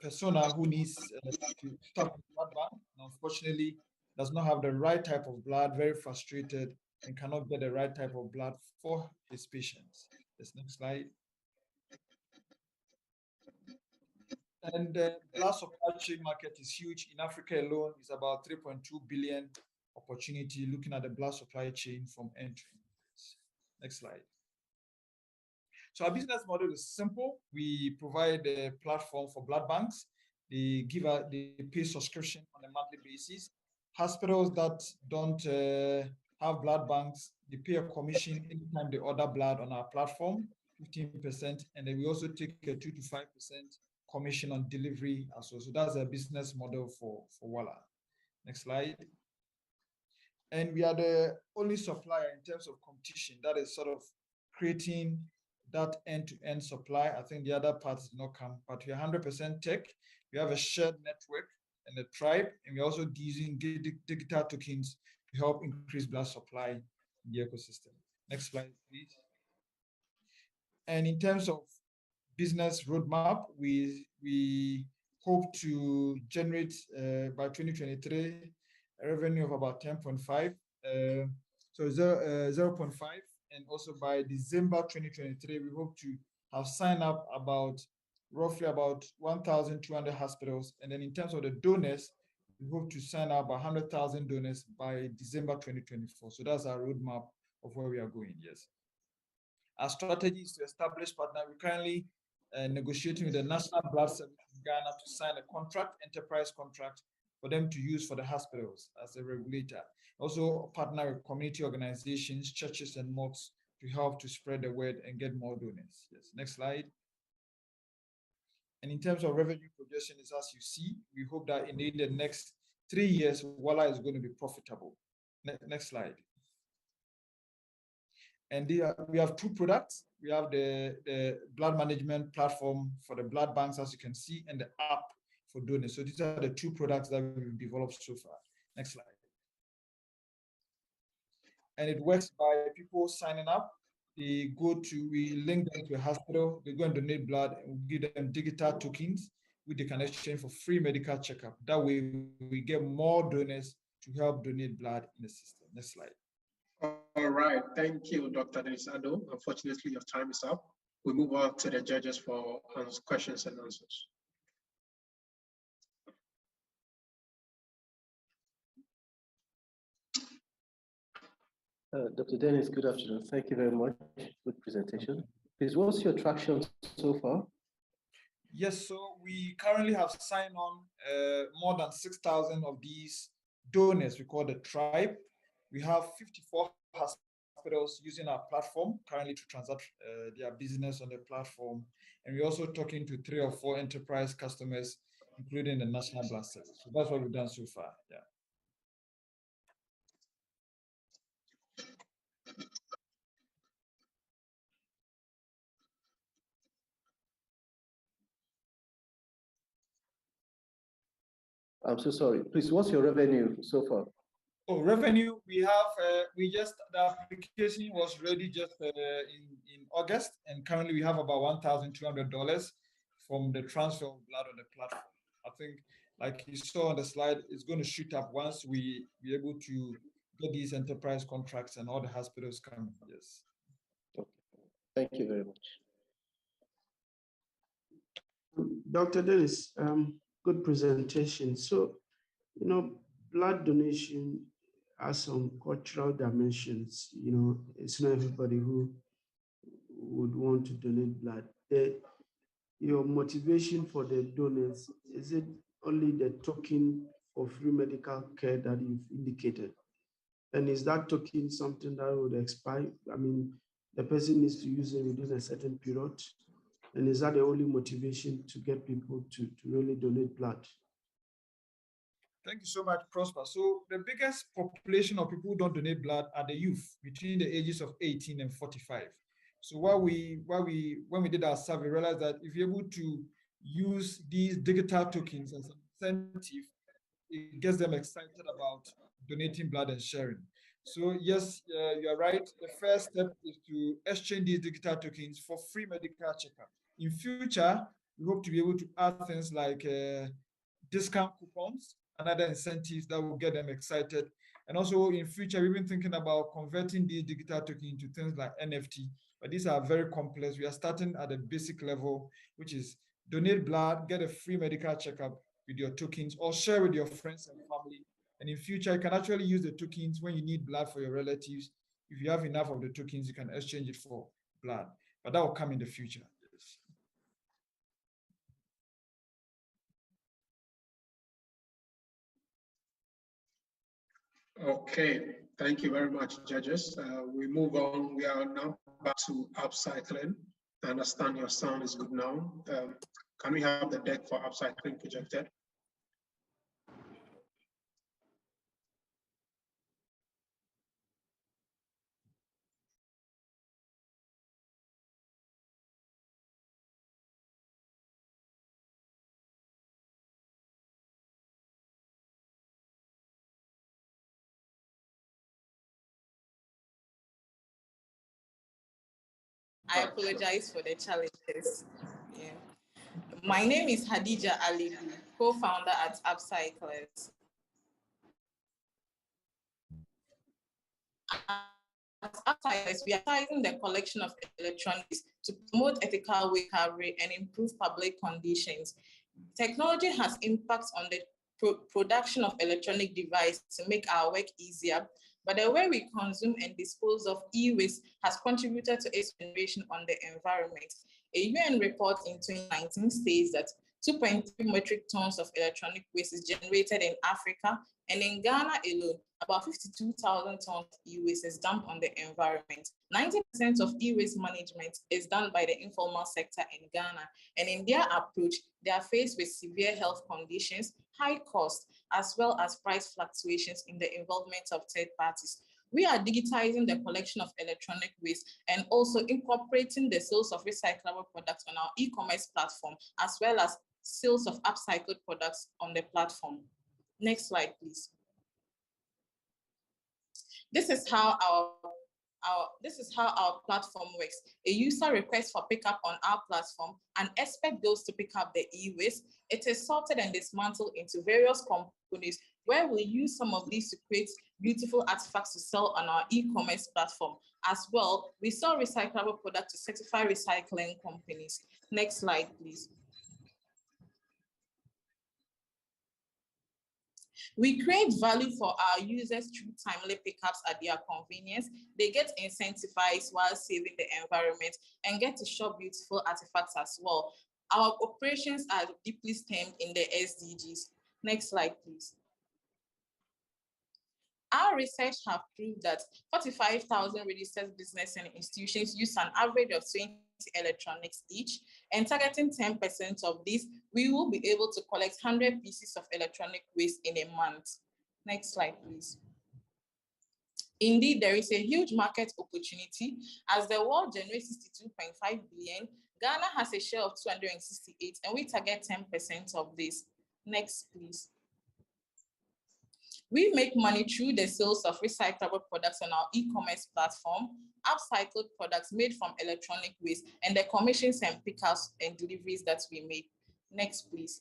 persona who needs to start with blood bank. Unfortunately, does not have the right type of blood, very frustrated, and cannot get the right type of blood for his patients. This next slide. And the blood supply chain market is huge. In Africa alone, it's about 3.2 billion opportunity looking at the blood supply chain from entry. Next slide. So our business model is simple. We provide a platform for blood banks. They pay subscription on a monthly basis. Hospitals that don't have blood banks, they pay a commission anytime they order blood on our platform, 15%, and then we also take a 2 to 5% commission on delivery as well. So that's a business model for Wala. Next slide. And we are the only supplier in terms of competition that is sort of creating that end-to-end supply. I think the other parts did not come, but we are 100% tech. We have a shared network and a tribe, and we're also using digital tokens to help increase blood supply in the ecosystem. Next slide, please. And in terms of business roadmap, we hope to generate by 2023 a revenue of about 10.5, so 0.5, and also by December 2023, we hope to have signed up roughly about 1,200 hospitals. And then in terms of the donors, we hope to sign up 100,000 donors by December 2024. So that's our roadmap of where we are going, yes. Our strategy is to establish partner. We're currently negotiating with the National Blood Service in Ghana to sign a contract, enterprise contract, for them to use for the hospitals as a regulator. Also partner with community organizations, churches and mosques to help to spread the word and get more donors. Yes, next slide. And in terms of revenue projections, as you see, we hope that in the next 3 years, Wala is going to be profitable. Next slide. And we have two products. We have the blood management platform for the blood banks, as you can see, and the app for donors. So these are the two products that we've developed so far. Next slide. And it works by people signing up. We link them to a hospital, they go and donate blood, and we give them digital tokens which they can exchange for free medical checkup. That way we get more donors to help donate blood in the system. Next slide. All right, thank you, Dr. Ado. Unfortunately, your time is up. We move on to the judges for questions and answers. Dr. Dennis, good afternoon. Thank you very much. Good presentation. Please, what's your traction so far? Yes, so we currently have signed on more than 6,000 of these donors we call the tribe. We have 54 hospitals using our platform currently to transact their business on the platform. And we're also talking to 3 or 4 enterprise customers, including the National Blood Service. So that's what we've done so far, yeah. I'm so sorry. Please, what's your revenue so far? Oh, revenue, we have, the application was ready just in August, and currently we have about $1,200 from the transfer of blood on the platform. I think, like you saw on the slide, it's going to shoot up once we be able to get these enterprise contracts and all the hospitals come. Yes. Okay. Thank you very much. Dr. Dennis, good presentation. So, blood donation has some cultural dimensions. It's not everybody who would want to donate blood. Your motivation for the donors, is it only the token for free medical care that you've indicated? And is that token something that would expire? I mean, the person needs to use it within a certain period. And is that the only motivation to get people to really donate blood? Thank you so much, Prosper. So the biggest population of people who don't donate blood are the youth between the ages of 18 and 45. So when we did our survey, realized that if you're able to use these digital tokens as an incentive, it gets them excited about donating blood and sharing. So yes, you're right. The first step is to exchange these digital tokens for free medical checkup. In future, we hope to be able to add things like discount coupons and other incentives that will get them excited. And also in future, we've been thinking about converting these digital tokens into things like NFT, but these are very complex. We are starting at the basic level, which is donate blood, get a free medical checkup with your tokens, or share with your friends and family. And in future, you can actually use the tokens when you need blood for your relatives. If you have enough of the tokens, you can exchange it for blood, but that will come in the future. Yes. Okay, thank you very much, judges. We move on. We are now back to AppCycling. I understand your sound is good now. Can we have the deck for AppCycling projected? I apologize for the challenges. Yeah. My name is Hadija Ali, co-founder at AppCycling. At AppCycling, we are utilizing the collection of electronics to promote ethical waste recovery and improve public conditions. Technology has impacts on the production of electronic devices to make our work easier, but the way we consume and dispose of e-waste has contributed to its generation on the environment. A UN report in 2019 states that 2.3 metric tons of electronic waste is generated in Africa, and in Ghana alone, about 52,000 tons of e-waste is dumped on the environment. 90% of e-waste management is done by the informal sector in Ghana, and in their approach, they are faced with severe health conditions, high costs, as well as price fluctuations in the involvement of third parties. We are digitizing the collection of electronic waste and also incorporating the sales of recyclable products on our e-commerce platform, as well as sales of upcycled products on the platform. Next slide, please. This is how our platform works. A user requests for pickup on our platform, and expert goes to pick up the e-waste. It is sorted and dismantled into various components where we use some of these to create beautiful artifacts to sell on our e-commerce platform. As well, we sell recyclable products to certified recycling companies. Next slide, please. We create value for our users through timely pickups at their convenience. They get incentivized while saving the environment and get to shop beautiful artifacts as well. Our operations are deeply stemmed in the SDGs. Next slide, please. Our research have proved that 45,000 registered business and institutions use an average of 20 electronics each, and targeting 10% of this, we will be able to collect 100 pieces of electronic waste in a month. Next slide, please. Indeed, there is a huge market opportunity. As the world generates 62.5 billion, Ghana has a share of 268, and we target 10% of this. Next, please. We make money through the sales of recyclable products on our e-commerce platform, upcycled products made from electronic waste, and the commissions and pickups and deliveries that we make. Next, please.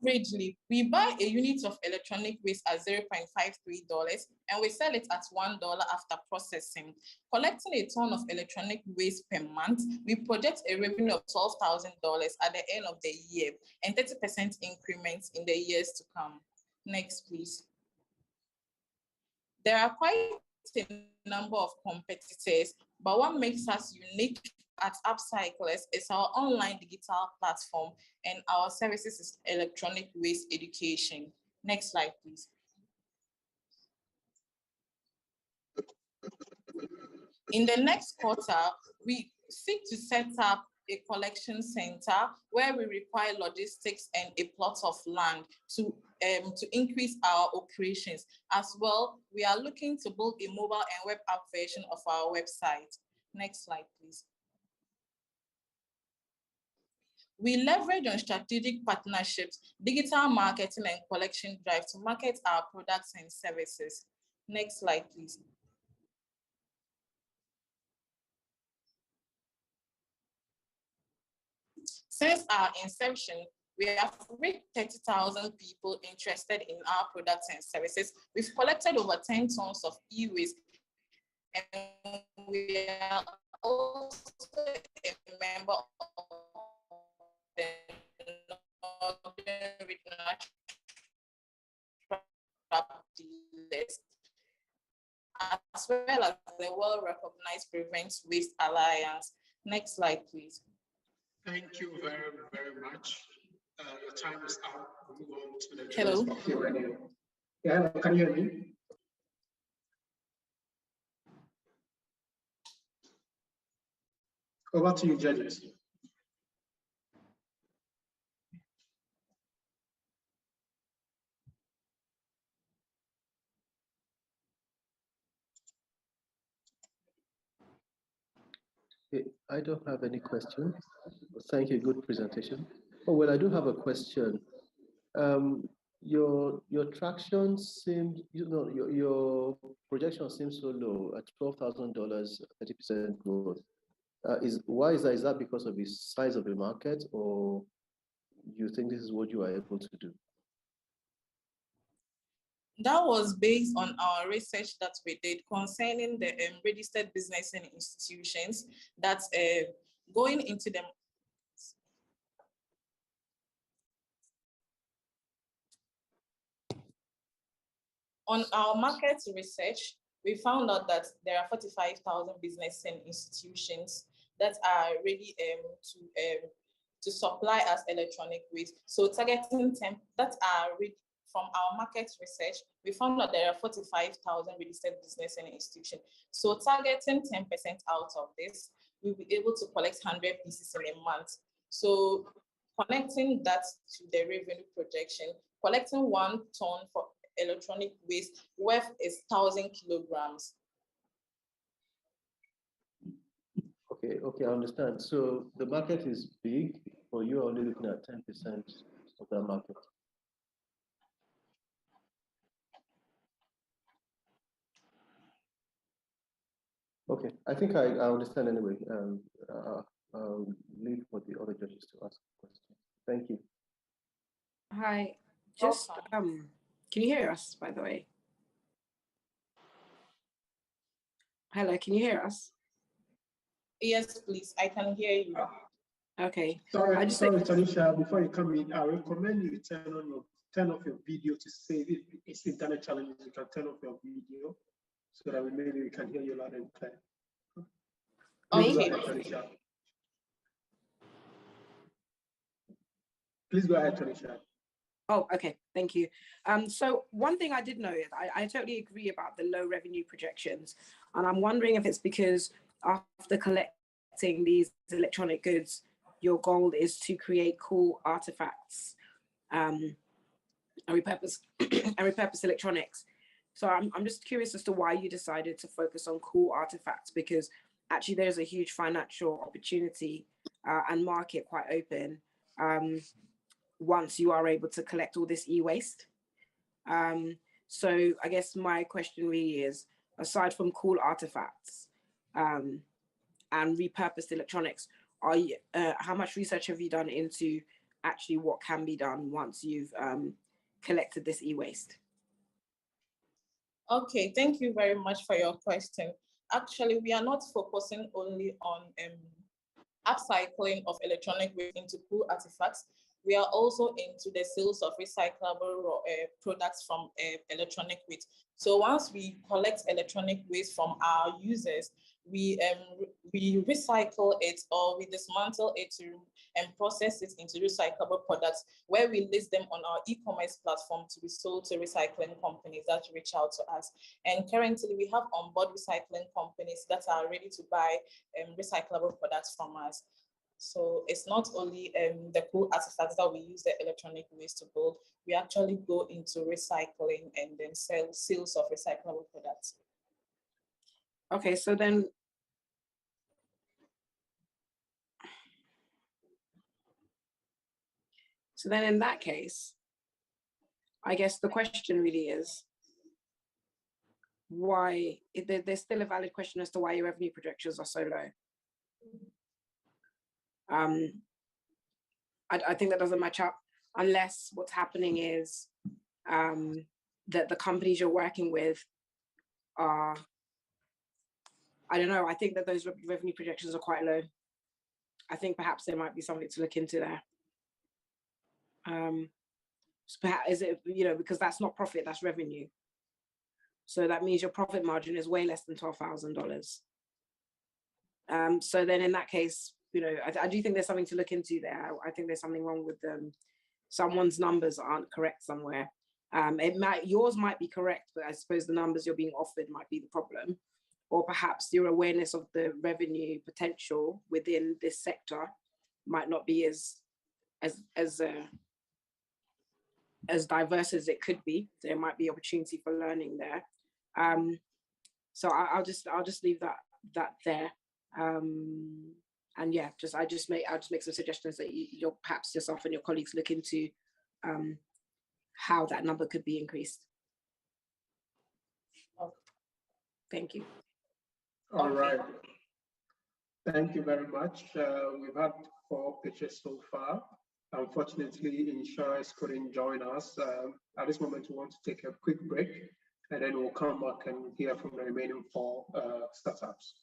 Averagely, we buy a unit of electronic waste at $0.53 and we sell it at $1 after processing. Collecting a ton of electronic waste per month, we project a revenue of $12,000 at the end of the year and 30% increments in the years to come. Next, please. There are quite a number of competitors, but what makes us unique at AppCyclers is our online digital platform, and our services is electronic waste education. Next slide, please. In the next quarter, we seek to set up a collection center where we require logistics and a plot of land to increase our operations. As well, we are looking to build a mobile and web app version of our website. Next slide, please. We leverage on strategic partnerships, digital marketing, and collection drive to market our products and services. Next slide, please. Since our inception, we have reached 30,000 people interested in our products and services. We've collected over 10 tons of e-waste, and we are also a member of the Northern Regional list, as well as the well-recognized Prevent Waste Alliance. Next slide, please. Thank you very, very much. Your time is up. We'll move on to the Hello. Q&A. Yeah, can you hear me? Over to you, judges. I don't have any questions. Thank you. Good presentation. Oh, well, I do have a question. Your traction seems, your projection seems so low at $12,000, 30% growth. Why is that? Is that because of the size of the market, or you think this is what you are able to do? That was based on our research that we did concerning the registered business and institutions that going into them. On our market research, we found out that there are 45,000 business and institutions that are ready to supply us electronic waste. So targeting 10 that are ready. From our market research, we found that there are 45,000 registered business and institutions. So targeting 10% out of this, we'll be able to collect 100 pieces in a month. So connecting that to the revenue projection, collecting 1 ton for electronic waste worth is 1,000 kilograms. Okay, I understand. So the market is big, or you're only looking at 10% of that market? Okay, I think I understand anyway. I'll leave for the other judges to ask questions. Thank you. Hi, just can you hear us, by the way? Hello, can you hear us? Yes, please, I can hear you. Okay. Sorry, Tanisha, before you come in, I recommend you turn off your video to save it. It's internet challenges. You can turn off your video so that maybe we can hear you loud and clear. Please go ahead, Tanisha. Please go ahead, Tanisha. Oh, okay, thank you. So one thing I did know is I totally agree about the low revenue projections, and I'm wondering if it's because after collecting these electronic goods, your goal is to create cool artifacts and repurpose electronics. So I'm just curious as to why you decided to focus on cool artifacts, because actually there's a huge financial opportunity and market quite open. once you are able to collect all this e-waste. So I guess my question really is, aside from cool artifacts and repurposed electronics, how much research have you done into actually what can be done once you've collected this e-waste? Okay, thank you very much for your question. Actually, we are not focusing only on upcycling of electronic waste into cool artifacts. We are also into the sales of recyclable products from electronic waste. So once we collect electronic waste from our users, we recycle it, or we dismantle it and process it into recyclable products, where we list them on our e-commerce platform to be sold to recycling companies that reach out to us. And currently we have on board recycling companies that are ready to buy recyclable products from us. So it's not only the cool artifacts that we use the electronic waste to build, we actually go into recycling and then sales of recyclable products. Okay, so then in that case, I guess the question really is, why, there's still a valid question as to why your revenue projections are so low. I think that doesn't match up, unless what's happening is that the companies you're working with are, I don't know, I think that those revenue projections are quite low. I think perhaps there might be something to look into there. So perhaps, is it, because that's not profit, that's revenue. So that means your profit margin is way less than $12,000. So then in that case, I do think there's something to look into there. I think there's something wrong with them. Someone's numbers aren't correct somewhere. Yours might be correct, but I suppose the numbers you're being offered might be the problem. Or perhaps your awareness of the revenue potential within this sector might not be as diverse as it could be. There might be opportunity for learning there. So I'll just leave that there. And yeah, I'll just make some suggestions that you'll perhaps yourself and your colleagues look into how that number could be increased. Thank you. All right. Thank you very much. We've had 4 pitches so far. Unfortunately, insurers couldn't join us. At this moment, we want to take a quick break, and then we'll come back and hear from the remaining 4 startups.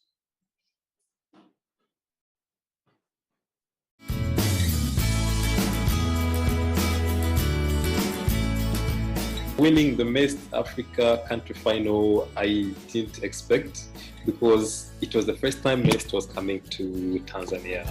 Winning the Mest Africa country final, I didn't expect, because it was the first time Mest was coming to Tanzania.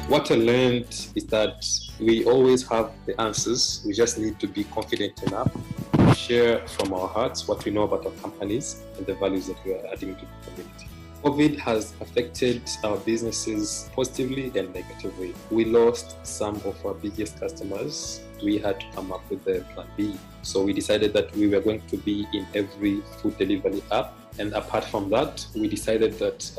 What I learned is that we always have the answers. We just need to be confident enough to share from our hearts what we know about our companies and the values that we are adding to the community. COVID has affected our businesses positively and negatively. We lost some of our biggest customers. We had to come up with a plan B. So we decided that we were going to be in every food delivery app. And apart from that, we decided that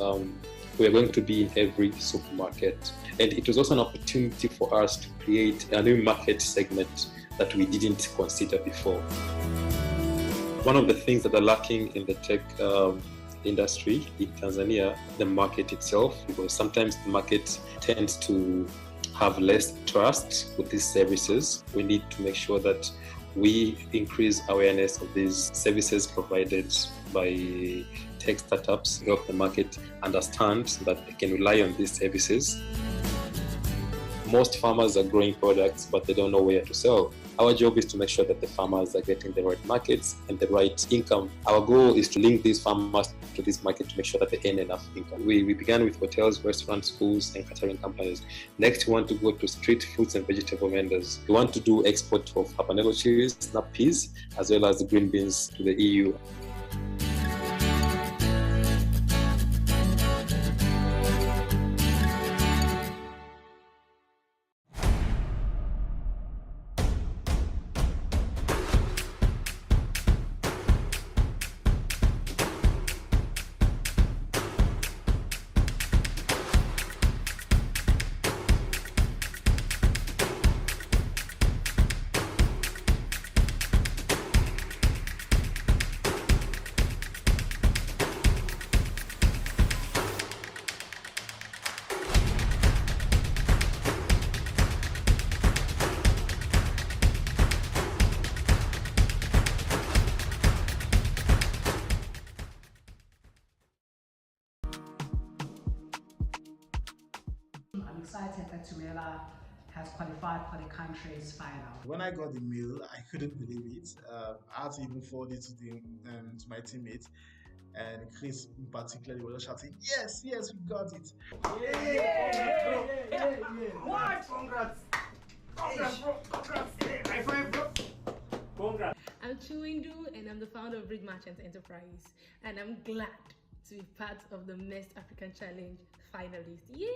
we are going to be in every supermarket. And it was also an opportunity for us to create a new market segment that we didn't consider before. One of the things that are lacking in the tech industry in Tanzania, the market itself, because sometimes the market tends to have less trust with these services. We need to make sure that we increase awareness of these services provided by tech startups, help the market understand that they can rely on these services. Most farmers are growing products, but they don't know where to sell. Our job is to make sure that the farmers are getting the right markets and the right income. Our goal is to link these farmers to this market to make sure that they earn enough income. We began with hotels, restaurants, schools, and catering companies. Next, we want to go to street fruits and vegetable vendors. We want to do export of habanero chilies, snap peas, as well as green beans to the EU. excited that Tumela has qualified for the country's final. When I got the mail, I couldn't believe it. I had to even forward it to my teammates. And Chris in particular was just shouting, yes, yes, we got it. What? Congrats. Congrats, bro. Congrats. High five, bro. Congrats. I'm Chuindu and I'm the founder of Bridge Merchants Enterprise. And I'm glad to be part of the Mest African Challenge finalists. Yay!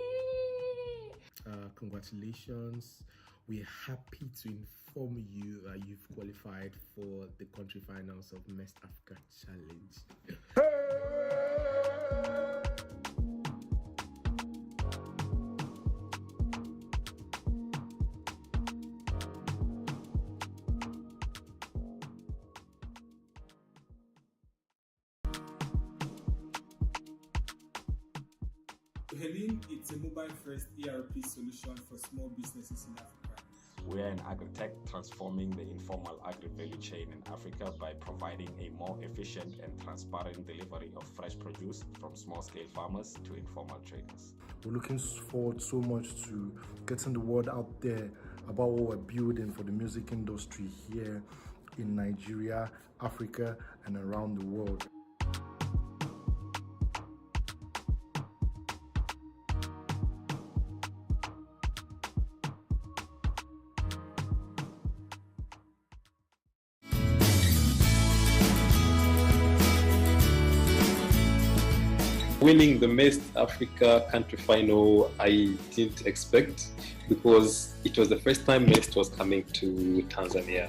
Congratulations. We're happy to inform you that you've qualified for the country finals of Mest Africa Challenge. Helene, it's a mobile-first ERP solution for small businesses in Africa. We are in agri-tech, transforming the informal agri value chain in Africa by providing a more efficient and transparent delivery of fresh produce from small-scale farmers to informal traders. We're looking forward so much to getting the word out there about what we're building for the music industry here in Nigeria, Africa, and around the world. Winning the Mest Africa country final, I didn't expect because it was the first time Mest was coming to Tanzania.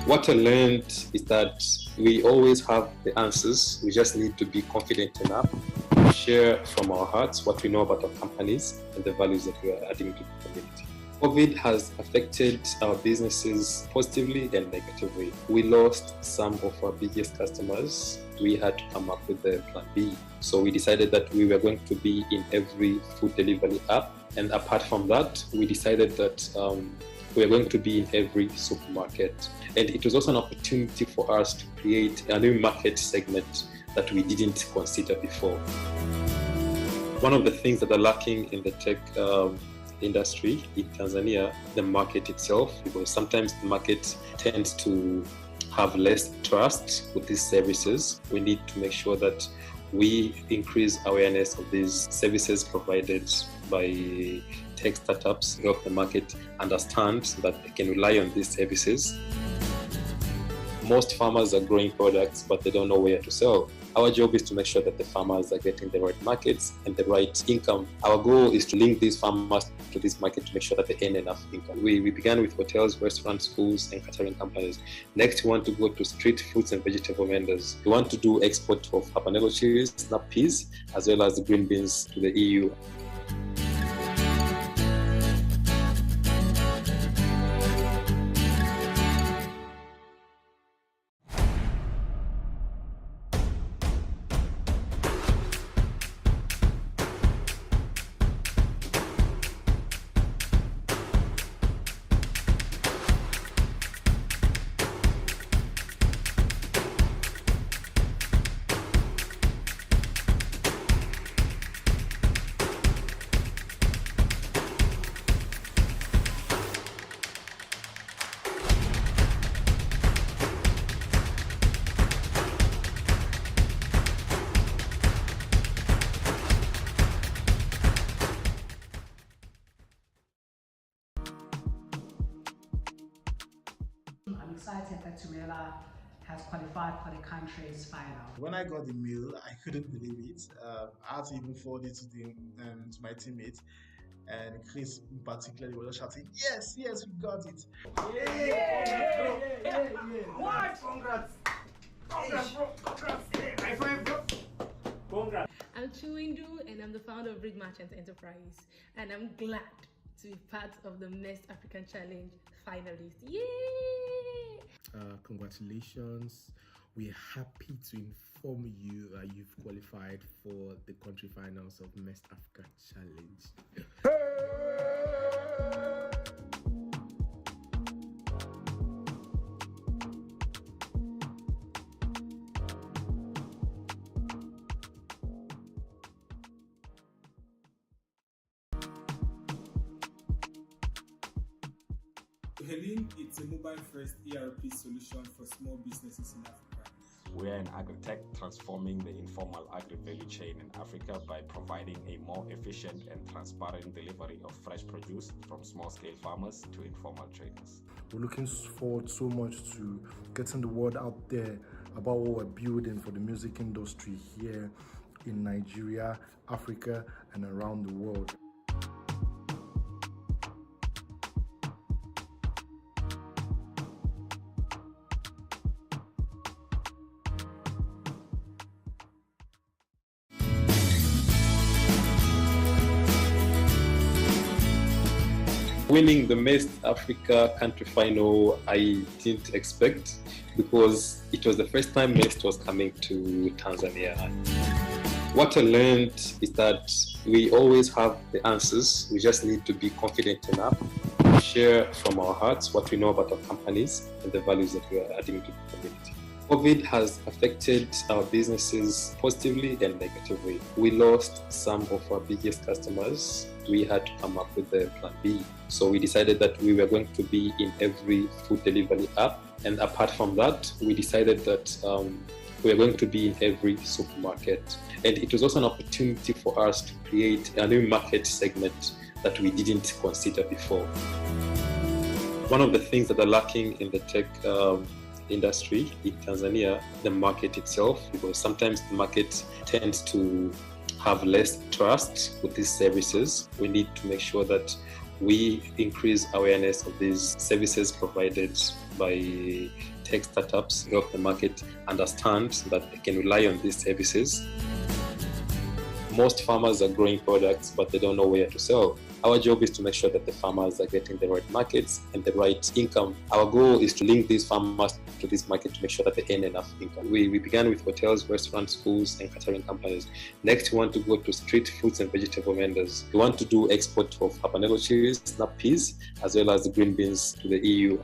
What I learned is that we always have the answers. We just need to be confident enough to share from our hearts what we know about our companies and the values that we are adding to the community. COVID has affected our businesses positively and negatively. We lost some of our biggest customers. We had to come up with a plan B. So we decided that we were going to be in every food delivery app. And apart from that, we decided that we were going to be in every supermarket. And it was also an opportunity for us to create a new market segment that we didn't consider before. One of the things that are lacking in the tech industry in Tanzania, the market itself, because sometimes the market tends to have less trust with these services. We need to make sure that we increase awareness of these services provided by tech startups, help the market understand that they can rely on these services. Most farmers are growing products, but they don't know where to sell. Our job is to make sure that the farmers are getting the right markets and the right income. Our goal is to link these farmers to this market to make sure that they earn enough income. We began with hotels, restaurants, schools, and catering companies. Next, we want to go to street foods and vegetable vendors. We want to do export of habanero chilies, snap peas, as well as green beans to the EU. I'm excited that Tumela has qualified for the country's final. When I got the mail, I couldn't believe it. I had to even forward it to my teammates. And Chris in particular was just shouting, yes, yes, we got it. What? Congrats. Congrats, bro. Congrats. High five, bro. Congrats. I'm Chuindu and I'm the founder of Bridge Merchants Enterprise. And I'm glad to be part of the Mest African Challenge finalists. Yay! Congratulations. We're happy to inform you that you've qualified for the country finals of Mest Africa Challenge. Helen, it's a mobile-first ERP solution for small businesses in Africa. We are an agri-tech transforming the informal agri-value chain in Africa by providing a more efficient and transparent delivery of fresh produce from small-scale farmers to informal traders. We're looking forward so much to getting the word out there about what we're building for the music industry here in Nigeria, Africa, and around the world. Winning the Mest Africa country final, I didn't expect because it was the first time Mest was coming to Tanzania. What I learned is that we always have the answers. We just need to be confident enough to share from our hearts what we know about our companies and the values that we are adding to the community. COVID has affected our businesses positively and negatively. We lost some of our biggest customers. We had to come up with a plan B. So we decided that we were going to be in every food delivery app. And apart from that, we decided that we are going to be in every supermarket. And it was also an opportunity for us to create a new market segment that we didn't consider before. One of the things that are lacking in the tech industry in Tanzania, the market itself, because sometimes the market tends to have less trust with these services. We need to make sure that we increase awareness of these services provided by tech startups, help the market understand that they can rely on these services. Most farmers are growing products, but they don't know where to sell. Our job is to make sure that the farmers are getting the right markets and the right income. Our goal is to link these farmers to this market to make sure that they earn enough income. We began with hotels, restaurants, schools, and catering companies. Next, we want to go to street fruits and vegetable vendors. We want to do export of habanero chilies, snap peas, as well as the green beans to the EU.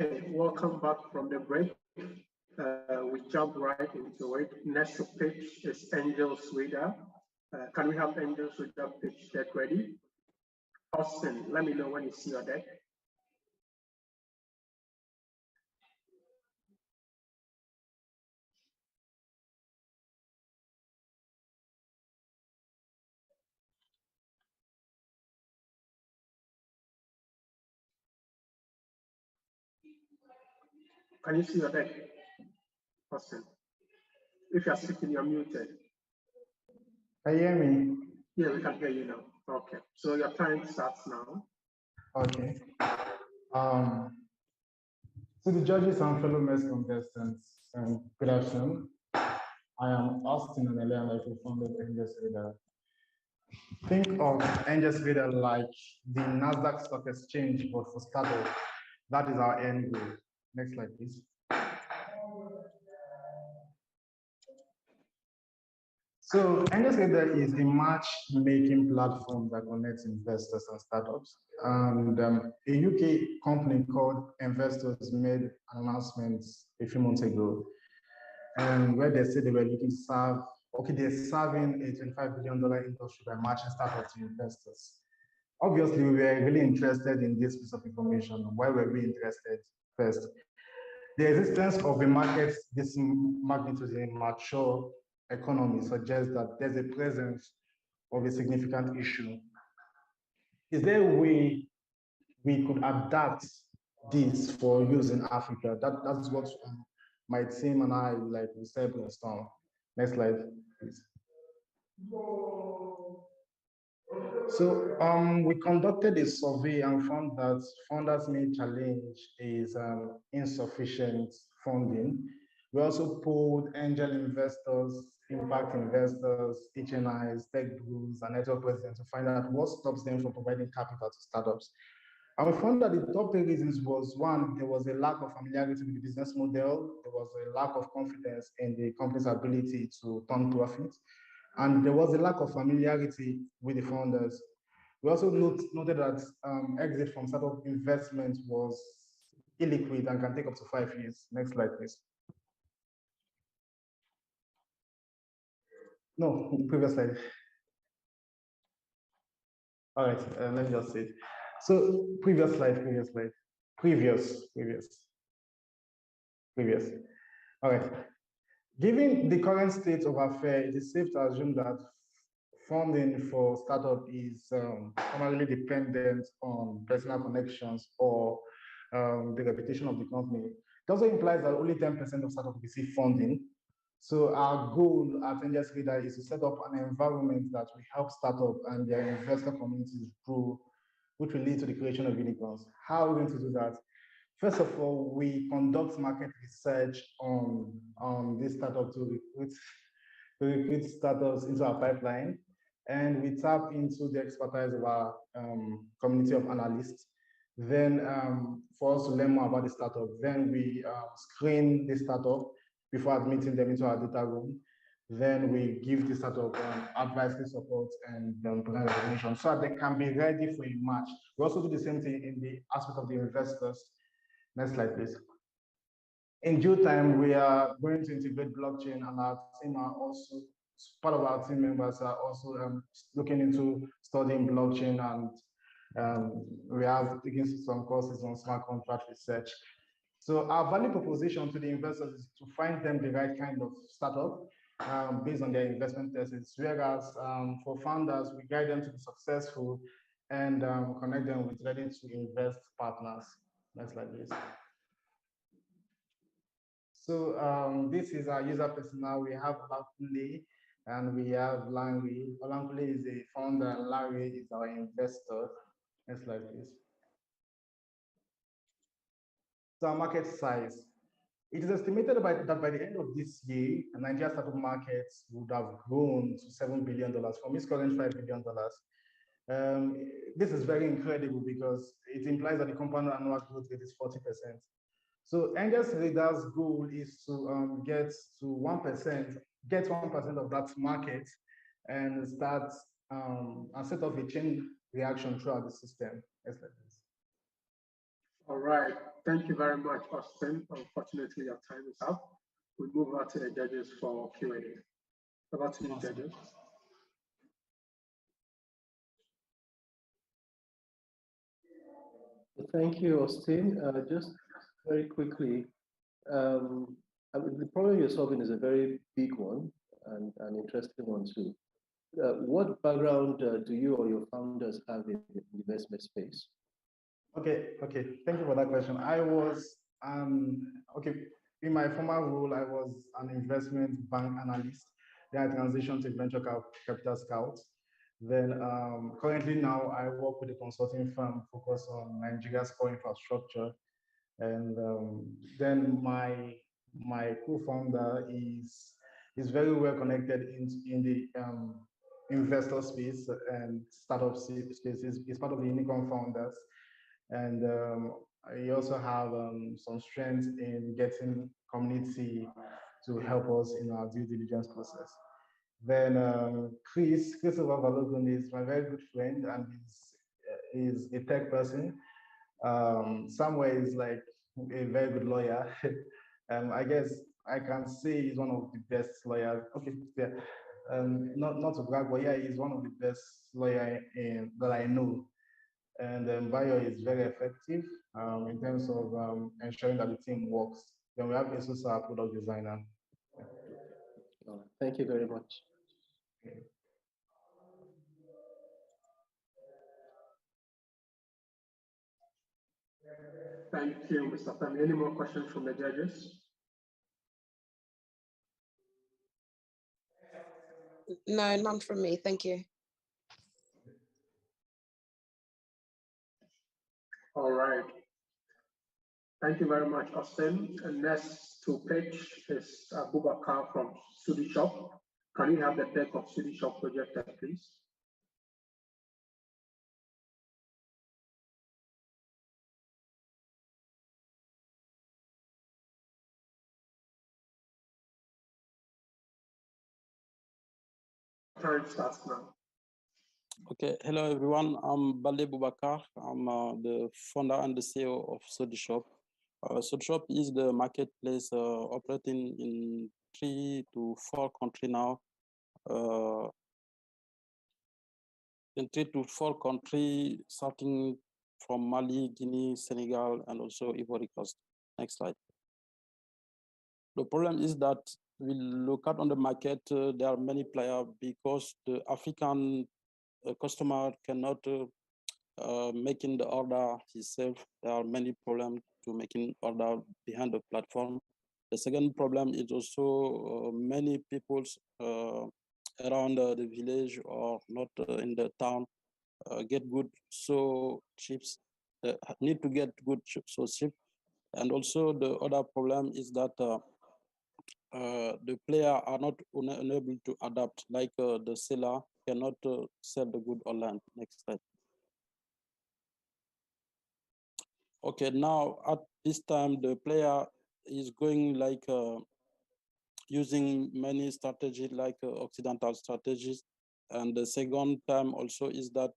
Okay, welcome back from the break. We jump right into it. Next to pitch is Angel's Radar. Can we have Angel's Radar pitch deck ready? Austin, let me know when you see your deck. Can you see your deck, Austin? If you're speaking, you're muted. Can you hear me? Yeah, we can hear you now. Okay, so your time starts now. Okay. To the judges and fellow Mest contestants, good afternoon. I am Austin and I co-founded Angels Radar. Think of Angels Radar like the Nasdaq Stock Exchange, but for startups. That is our end goal. Next slide, please. So EASYHOUSE is a matchmaking platform that connects investors and startups. And a UK company called Investors made an announcement a few months ago, where they said they were looking to serve, they're serving a $25 billion industry by matching startups to investors. Obviously, we were really interested in this piece of information. Why were we interested? First, the existence of a market this magnitude in a mature economy suggests that there's a presence of a significant issue. Is there a way we could adapt this for use in Africa? That's what my team and I we said brainstorm. Next slide, please. So we conducted a survey and found that founders' main challenge is insufficient funding. We also polled angel investors, impact investors, HNIs, tech gurus, and network presidents to find out what stops them from providing capital to startups. And we found that the top three reasons was, one, there was a lack of familiarity with the business model. There was a lack of confidence in the company's ability to turn profit. And there was a lack of familiarity with the founders. We also noted that exit from startup investment was illiquid and can take up to 5 years. Next slide, please. No, previous slide. All right, let me just say it. So previous. All right. Given the current state of affairs, it is safe to assume that funding for startup is primarily dependent on personal connections or the reputation of the company. It also implies that only 10% of startups receive funding. So our goal at EASYHOUSE is to set up an environment that will help startup and their investor communities grow, which will lead to the creation of unicorns. How are we going to do that? First of all, we conduct market research on this startup to recruit startups into our pipeline, and we tap into the expertise of our community of analysts. Then for us to learn more about the startup, then we screen the startup before admitting them into our data room. Then we give the startup advisory support and provide information so that they can be ready for a match. We also do the same thing in the aspect of the investors. Next slide, please. In due time, we are going to integrate blockchain, and our team are also, part of our team members are also looking into studying blockchain, and we have taken some courses on smart contract research. So our value proposition to the investors is to find them the right kind of startup based on their investment thesis, whereas for founders, we guide them to be successful and connect them with ready to invest partners. Next slide, please. So this is our user personnel. We have Olakunle and we have Larry. Olakunle is a founder and Larry is our investor. Next slide, please. So our market size. It is estimated that by the end of this year, the Nigeria startup market would have grown to $7 billion from its current $5 billion. This is very incredible because it implies that the compound annual growth rate is 40%. So EASYHOUSE's goal is to get 1% of that market and start and set off a chain reaction throughout the system. All right, thank you very much, Austin. Unfortunately, your time is up. We'll move on to the judges for Q&A. Over to you, judges. Thank you, Austin. Just very quickly, the problem you're solving is a very big one and an interesting one too. What background do you or your founders have in the investment space? Okay. Thank you for that question. I was in my former role, I was an investment bank analyst. Then I transitioned to venture capital scout. Then currently now I work with a consulting firm focused on Nigeria's core infrastructure. And then my co-founder is very well connected in the investor space and startup space. He's part of the Unicorn Founders. And I also have some strength in getting community to help us in our due diligence process. Then Christopher Balogun is my very good friend and is a tech person. Samuel is like a very good lawyer. I guess I can say he's one of the best lawyers. Okay, yeah. Not to brag, but yeah, he's one of the best lawyer that I know. And Bayo is very effective in terms of ensuring that the team works. Then we have Jesus, our product designer. Thank you very much. Thank you, Mr. Femi. Any more questions from the judges? No, none from me. Thank you. All right. Thank you very much, Austin. And next to pitch is Abubakar from Sodishop. Can you have the deck of Sodishop projected, please? Time starts now. Okay, hello everyone. I'm Balde Boubacar. I'm the founder and the CEO of Sodishop. Sodishop is the marketplace operating in 3 to 4 countries now. In 3 to 4 countries, starting from Mali, Guinea, Senegal, and also Ivory Coast. Next slide. The problem is that we look at on the market, there are many players because the African customer cannot making the order himself. There are many problems to making order behind the platform. The second problem is also many people around the village or not in the town get good so chips, need to get good so cheap. And also the other problem is that the player are not unable to adapt, like the seller cannot sell the good online. Next slide. Okay, now at this time, the player is going like using many strategies like Occidental strategies. And the second time also is that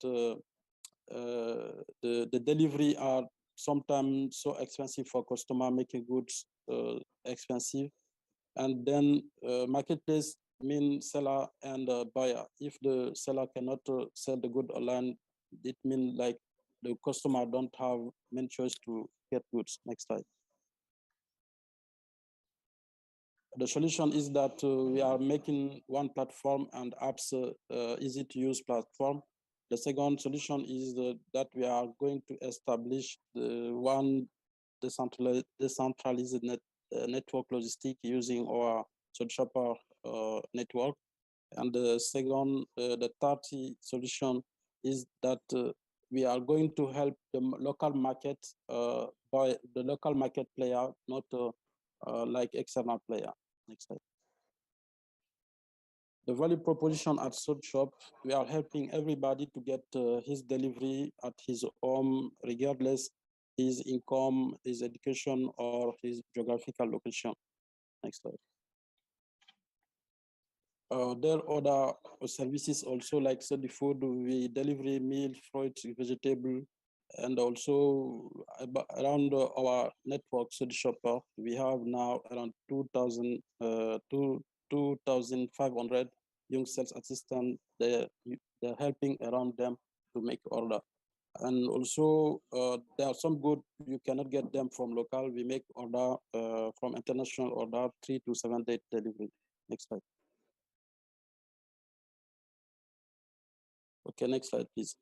the delivery are sometimes so expensive for customer, making goods expensive. And then marketplace means seller and buyer. If the seller cannot sell the good online, it means like the customer don't have many choice to get goods. Next slide. The solution is that we are making one platform and apps easy to use platform. The second solution is that we are going to establish the one decentralized network logistic using our Sodishop network. And the second, the third solution is that we are going to help the local market by the local market player, not like external player. Next slide. The value proposition at Sodishop, we are helping everybody to get his delivery at his home, regardless his income, his education, or his geographical location. Next slide. There are other services also like Sodi Food, we deliver meal, fruit, vegetable, and also around our network Sodishop, we have now around 2,500 young sales assistants. They're helping around them to make order. And also there are some good, you cannot get them from local. We make order from international order, 3 to 7 day delivery. Next slide. Okay, next slide, please.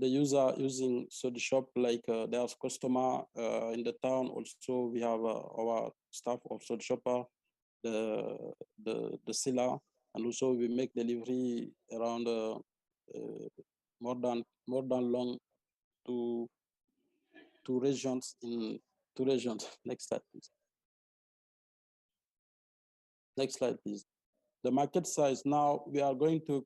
The user using Sodishop, like there's customer in the town. Also, we have our staff of Sodishop, the seller, and also we make delivery around more than long to regions in 2 regions. Next slide, please. Next slide, please. The market size now we are going to.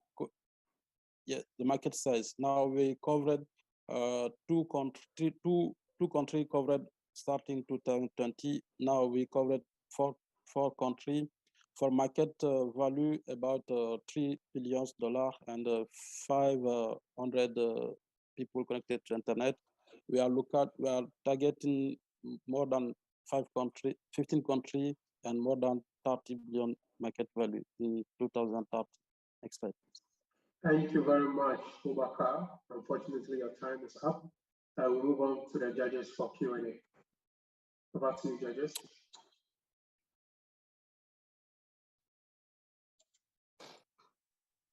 Yeah, the market size. Now we covered two country covered starting 2020. Now we covered four country. for market value about $3 billion and 500 people connected to internet. We are targeting more than 15 countries and more than 30 billion market value in 2030. Next slide. Thank you very much, Boubacar. Unfortunately, your time is up. I will move on to the judges for Q&A. Over to you, judges.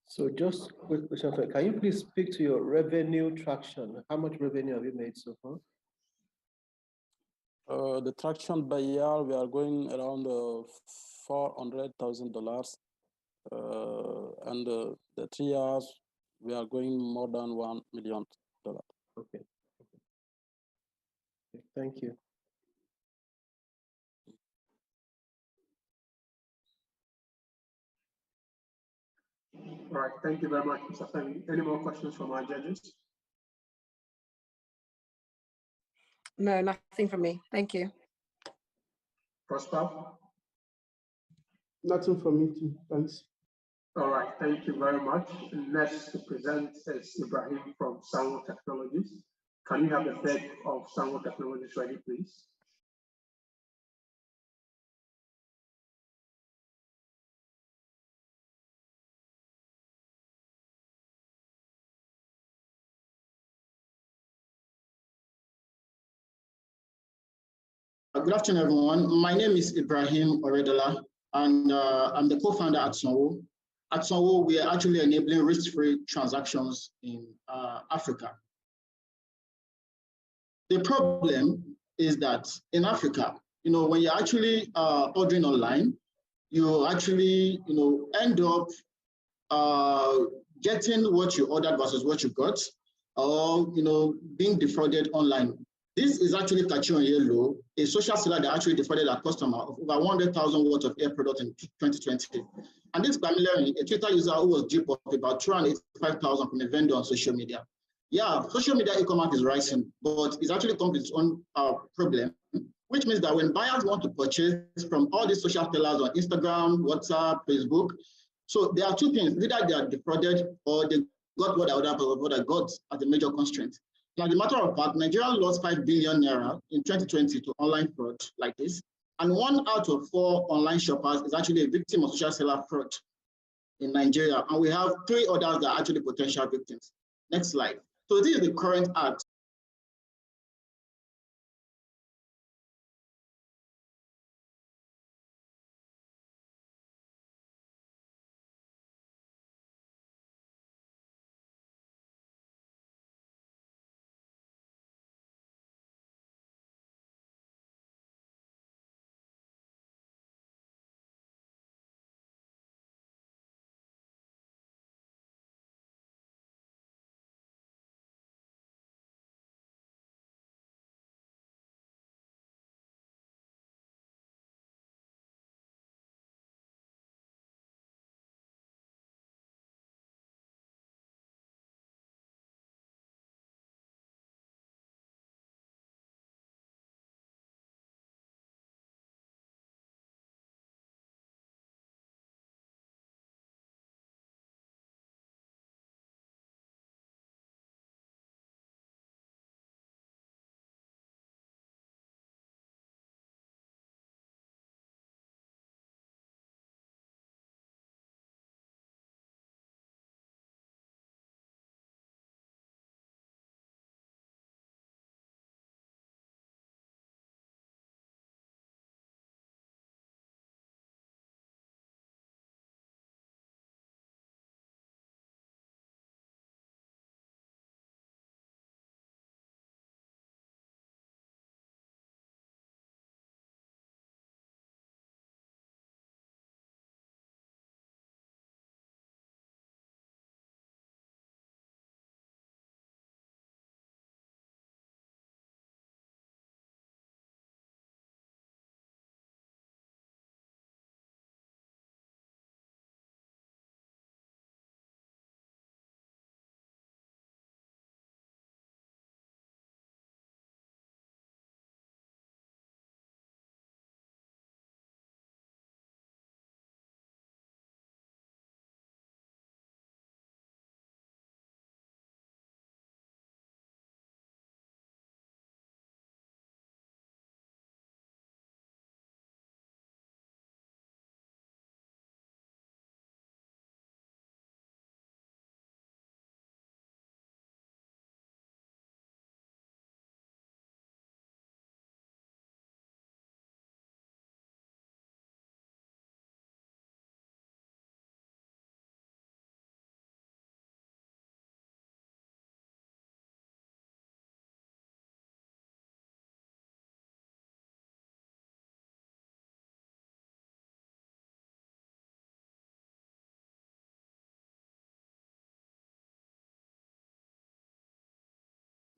So just quick question, can you please speak to your revenue traction? How much revenue have you made so far? The traction by year, we are going around $400,000. And the 3 years, we are going more than $1 million. Okay. Thank you. All right, thank you very much, Mr. Femi. Any more questions from our judges? No, nothing from me. Thank you. Prosper? Nothing from me too, thanks. All right, thank you very much. Next to present is Ibrahim from Sanwo Technologies. Can you have the head of Sanwo Technologies ready, please? Good afternoon, everyone. My name is Ibrahim Oredola, and I'm the co-founder at Sanwo. At Sanwo, we are actually enabling risk-free transactions in Africa. The problem is that in Africa, when you're actually ordering online, you actually, end up getting what you ordered versus what you got, or being defrauded online. This is actually Kachi on Yellow, a social seller that actually defrauded a customer of over 100,000 worth of air product in 2020. And this primarily a Twitter user who was duped of about 285,000 from a vendor on social media. Yeah, social media e-commerce is rising, but it's actually come with its own problem, which means that when buyers want to purchase from all these social sellers on Instagram, WhatsApp, Facebook, so there are two things: either they are defrauded or they got what I got as a major constraint. Now, the matter of fact, Nigeria lost 5 billion naira in 2020 to online fraud like this. And 1 out of 4 online shoppers is actually a victim of social seller fraud in Nigeria. And we have 3 others that are actually potential victims. Next slide. So this is the current act.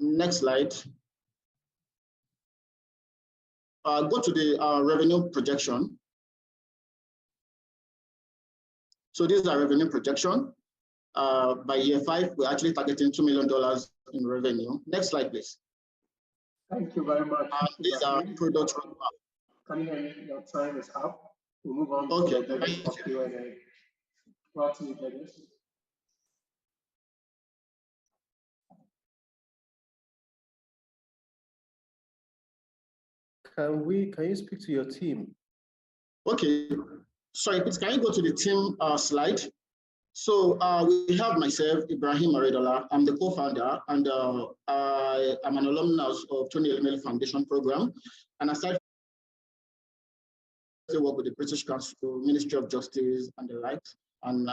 Next slide. Go to the revenue projection. So this is our revenue projection. By year 5, we're actually targeting $2 million in revenue. Next slide, please. Thank you very much. These are product roadmap. Can you hear me? Your time is up. We'll move on Okay. to the Q&A. What to you, Dennis? Can you speak to your team? Okay. Sorry, please, can you go to the team slide? So we have myself, Ibrahim Maridola. I'm the co-founder, and I'm an alumnus of Tony Elumelu Foundation program. And aside from I work with the British Council, Ministry of Justice, and the likes. And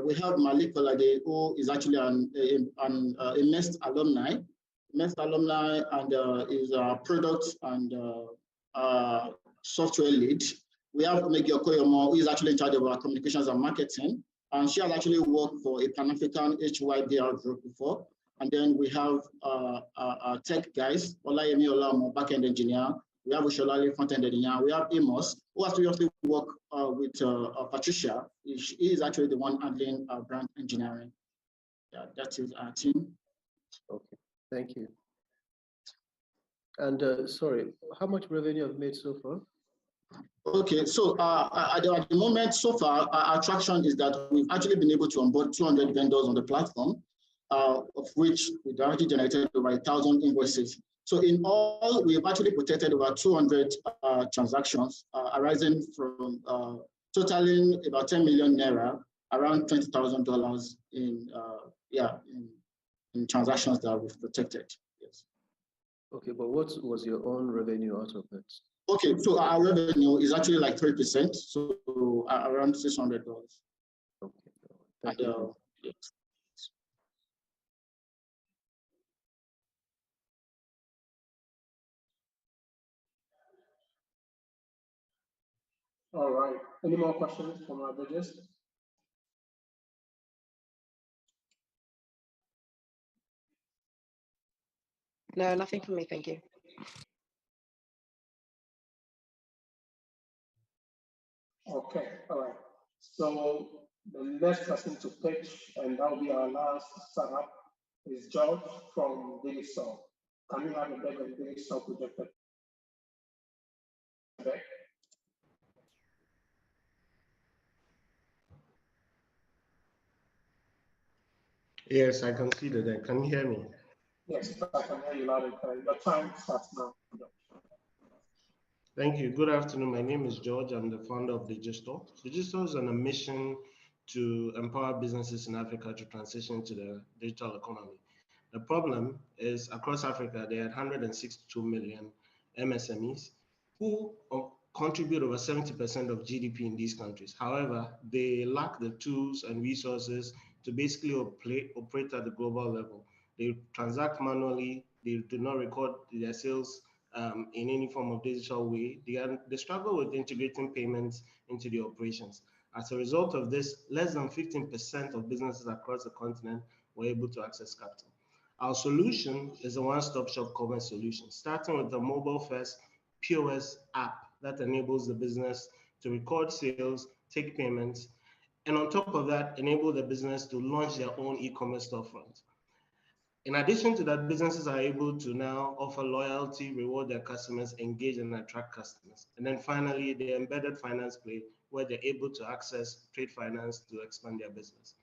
we have Malik Kolade, who is actually a Mest alumni. Mest alumni, and is a product and software lead. We have Omegi Okoyomo, who is actually in charge of our communications and marketing. And she has actually worked for a Pan-African HYBR group before. And then we have our tech guys, Olayemi Olamo, back-end engineer. We have Usholali, front-end engineer. We have Amos, who has previously worked with Patricia. She is actually the one handling brand engineering. Yeah, that is our team. Okay, thank you. And sorry, how much revenue have you made so far? Okay, so at the moment, so far, our traction is that we've actually been able to onboard 200 vendors on the platform, of which we've already generated over 1,000 invoices. So in all, we've actually protected over 200 transactions arising from totaling about 10 million naira, around $20,000 in transactions that we've protected. Yes. Okay, but what was your own revenue out of it? Okay, so our revenue is actually like 3%, so around $600. Okay, thank you. Yes. All right. Any more questions from our judges? No, nothing from me, thank you. Okay, all right. So the next person to pitch, and that will be our last startup, is George from Digistore. Can you have a bit of Digistore projected? Okay. Yes, I can see the deck. Can you hear me? Yes, I can hear you loud and clear. Your time starts now. Thank you. Good afternoon. My name is George. I'm the founder of Digistore. Digistore is on a mission to empower businesses in Africa to transition to the digital economy. The problem is across Africa, there are 162 million MSMEs who contribute over 70% of GDP in these countries. However, they lack the tools and resources to basically operate at the global level. They transact manually, they do not record their sales in any form of digital way. They struggle with integrating payments into the operations. As a result of this, less than 15% of businesses across the continent were able to access capital. Our solution is a one-stop shop commerce solution, starting with the mobile-first POS app that enables the business to record sales, take payments, and on top of that, enable the business to launch their own e-commerce storefront. In addition to that, businesses are able to now offer loyalty, reward their customers, engage and attract customers. And then finally, the embedded finance play, where they're able to access trade finance to expand their business.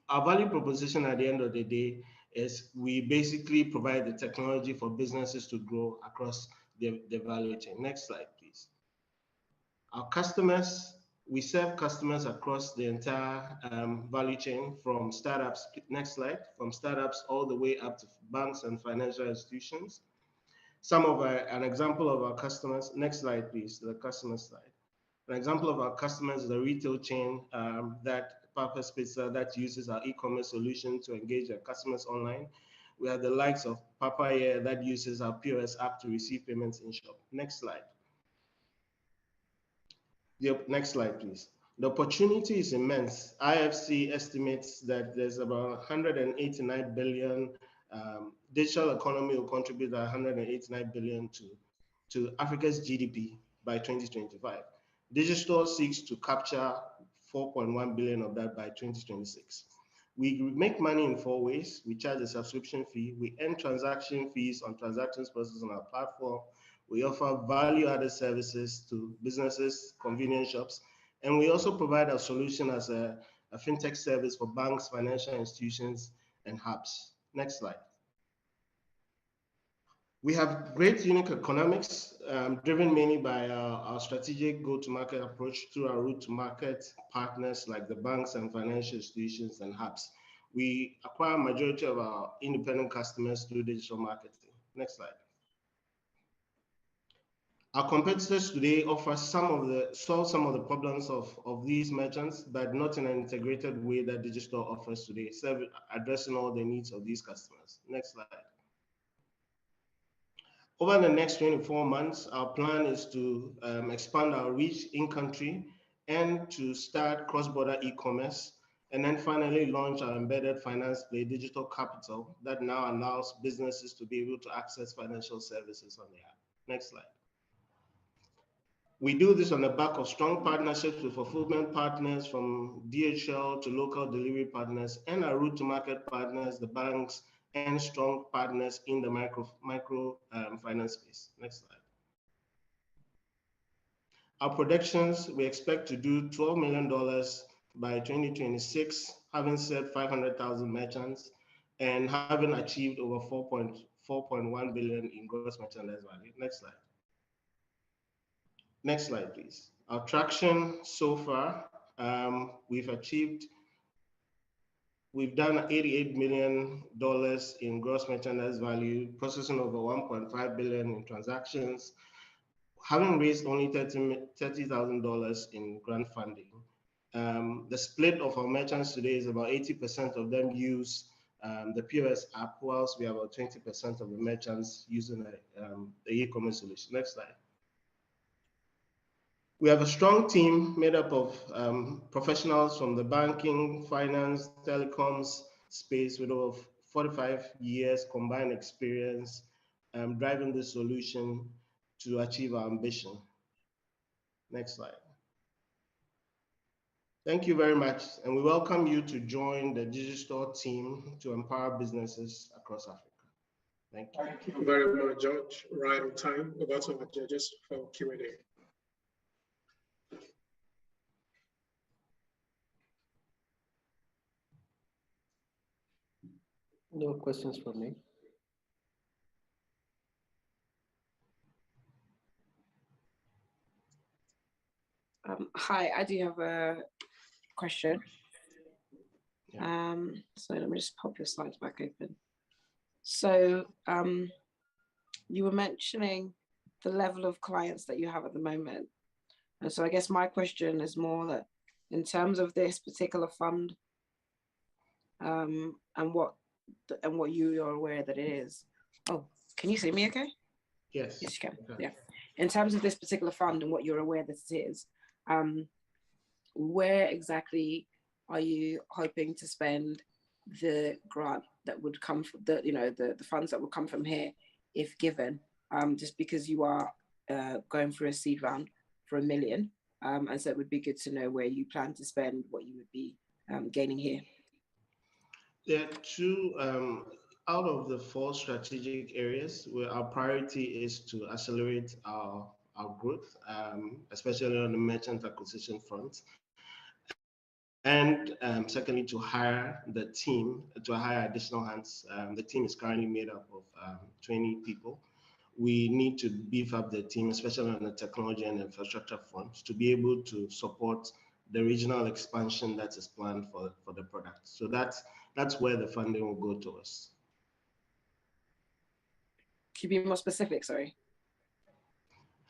Our value proposition at the end of the day is we basically provide the technology for businesses to grow across the value chain. Next slide, please. Our customers, we serve customers across the entire value chain from startups, next slide, from startups all the way up to banks and financial institutions. An example of our customers, next slide, please, the customer slide. An example of our customers is the retail chain Purpose Pizza that uses our e-commerce solution to engage their customers online. We have the likes of Papaya that uses our POS app to receive payments in shop. Next slide. Yep, next slide, please. The opportunity is immense. IFC estimates that there's about $189 billion digital economy will contribute 189 billion to Africa's GDP by 2025. Digistore seeks to capture 4.1 billion of that by 2026. We make money in 4 ways. We charge a subscription fee. We earn transaction fees on transactions processed on our platform. We offer value-added services to businesses, convenience shops, and we also provide a solution as a fintech service for banks, financial institutions, and hubs. Next slide. We have great unique economics, driven mainly by our strategic go-to-market approach through our route-to-market partners like the banks and financial institutions and hubs. We acquire majority of our independent customers through digital marketing. Next slide. Our competitors today offer solve some of the problems of these merchants, but not in an integrated way that Digistore offers today, addressing all the needs of these customers. Next slide. Over the next 24 months, our plan is to expand our reach in country and to start cross-border e-commerce, and then finally launch our embedded finance play, Digital Capital, that now allows businesses to be able to access financial services on the app. Next slide. We do this on the back of strong partnerships with fulfillment partners from DHL to local delivery partners and our route to market partners, the banks, and strong partners in the micro finance space. Next slide. Our predictions, we expect to do $12 million by 2026, having served 500,000 merchants and having achieved over 4.1 billion in gross merchandise value. Next slide. Next slide, please. Our traction so far, we've done $88 million in gross merchandise value, processing over 1.5 billion in transactions, having raised only $30,000 in grant funding. The split of our merchants today is about 80% of them use the POS app, whilst we have about 20% of the merchants using the e-commerce solution. Next slide. We have a strong team made up of professionals from the banking, finance, telecoms space with over 45 years combined experience, driving this solution to achieve our ambition. Next slide. Thank you very much, and we welcome you to join the Digistore team to empower businesses across Africa. Thank you. Thank you very much, George. Right on time. Over to our judges for Q&A. No questions from me. Hi, I do have a question. So let me just pop your slides back open. So you were mentioning the level of clients that you have at the moment. And so I guess my question is more that in terms of this particular fund, and what you are aware that it is. Oh, can you see me okay? Yes. Yes, you can. Okay. Yeah. In terms of this particular fund and what you're aware that it is, where exactly are you hoping to spend the grant that would come from the funds that would come from here if given, just because you are going through a seed round for $1 million. And so it would be good to know where you plan to spend what you would be gaining here. There are two out of the 4 strategic areas where our priority is to accelerate our growth, especially on the merchant acquisition front. And secondly, to hire the team, to hire additional hands. The team is currently made up of 20 people. We need to beef up the team, especially on the technology and infrastructure front, to be able to support the regional expansion that is planned for the product. So that's where the funding will go to us. Can you be more specific, sorry?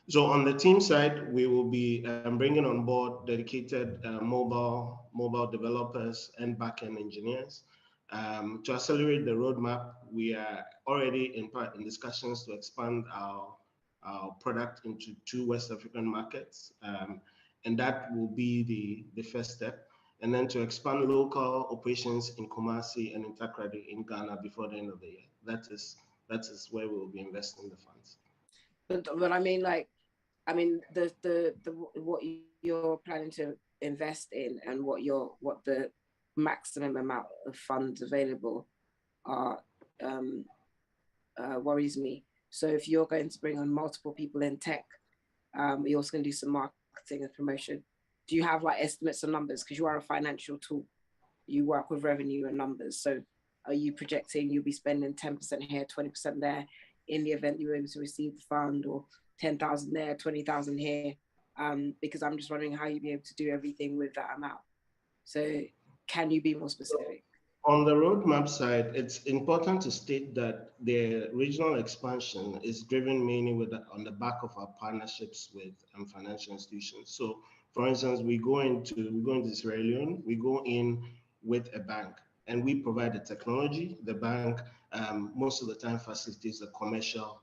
So on the team side, we will be bringing on board dedicated mobile developers and backend engineers. To accelerate the roadmap, we are already in discussions to expand our product into 2 West African markets. And that will be the first step. and then to expand local operations in Kumasi and in Takrady in Ghana before the end of the year. That is where we will be investing the funds. But I mean, like, I mean, the what you're planning to invest in and what the maximum amount of funds available are worries me. So if you're going to bring on multiple people in tech, you're also going to do some marketing and promotion. Do you have like estimates and numbers? Because you are a financial tool. You work with revenue and numbers. So are you projecting you'll be spending 10% here, 20% there in the event you're able to receive the fund, or 10,000 there, 20,000 here? Because I'm just wondering how you'll be able to do everything with that amount. So can you be more specific? On the roadmap side, it's important to state that the regional expansion is driven mainly on the back of our partnerships with financial institutions. So, for instance, we go into Sierra Leone, we go in with a bank, and we provide the technology. The bank most of the time facilitates the commercial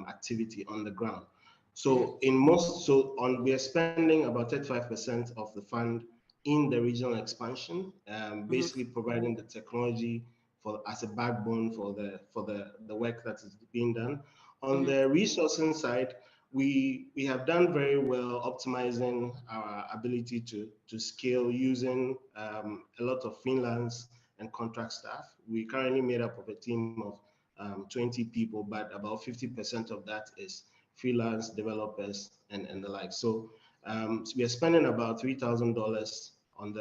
activity on the ground. So we are spending about 35% of the fund in the regional expansion, basically providing the technology as a backbone for the work that is being done. On the resourcing side, we have done very well optimizing our ability to scale using a lot of freelance and contract staff. We currently made up of a team of 20 people, but about 50% of that is freelance developers and the like. So we are spending about $3,000 on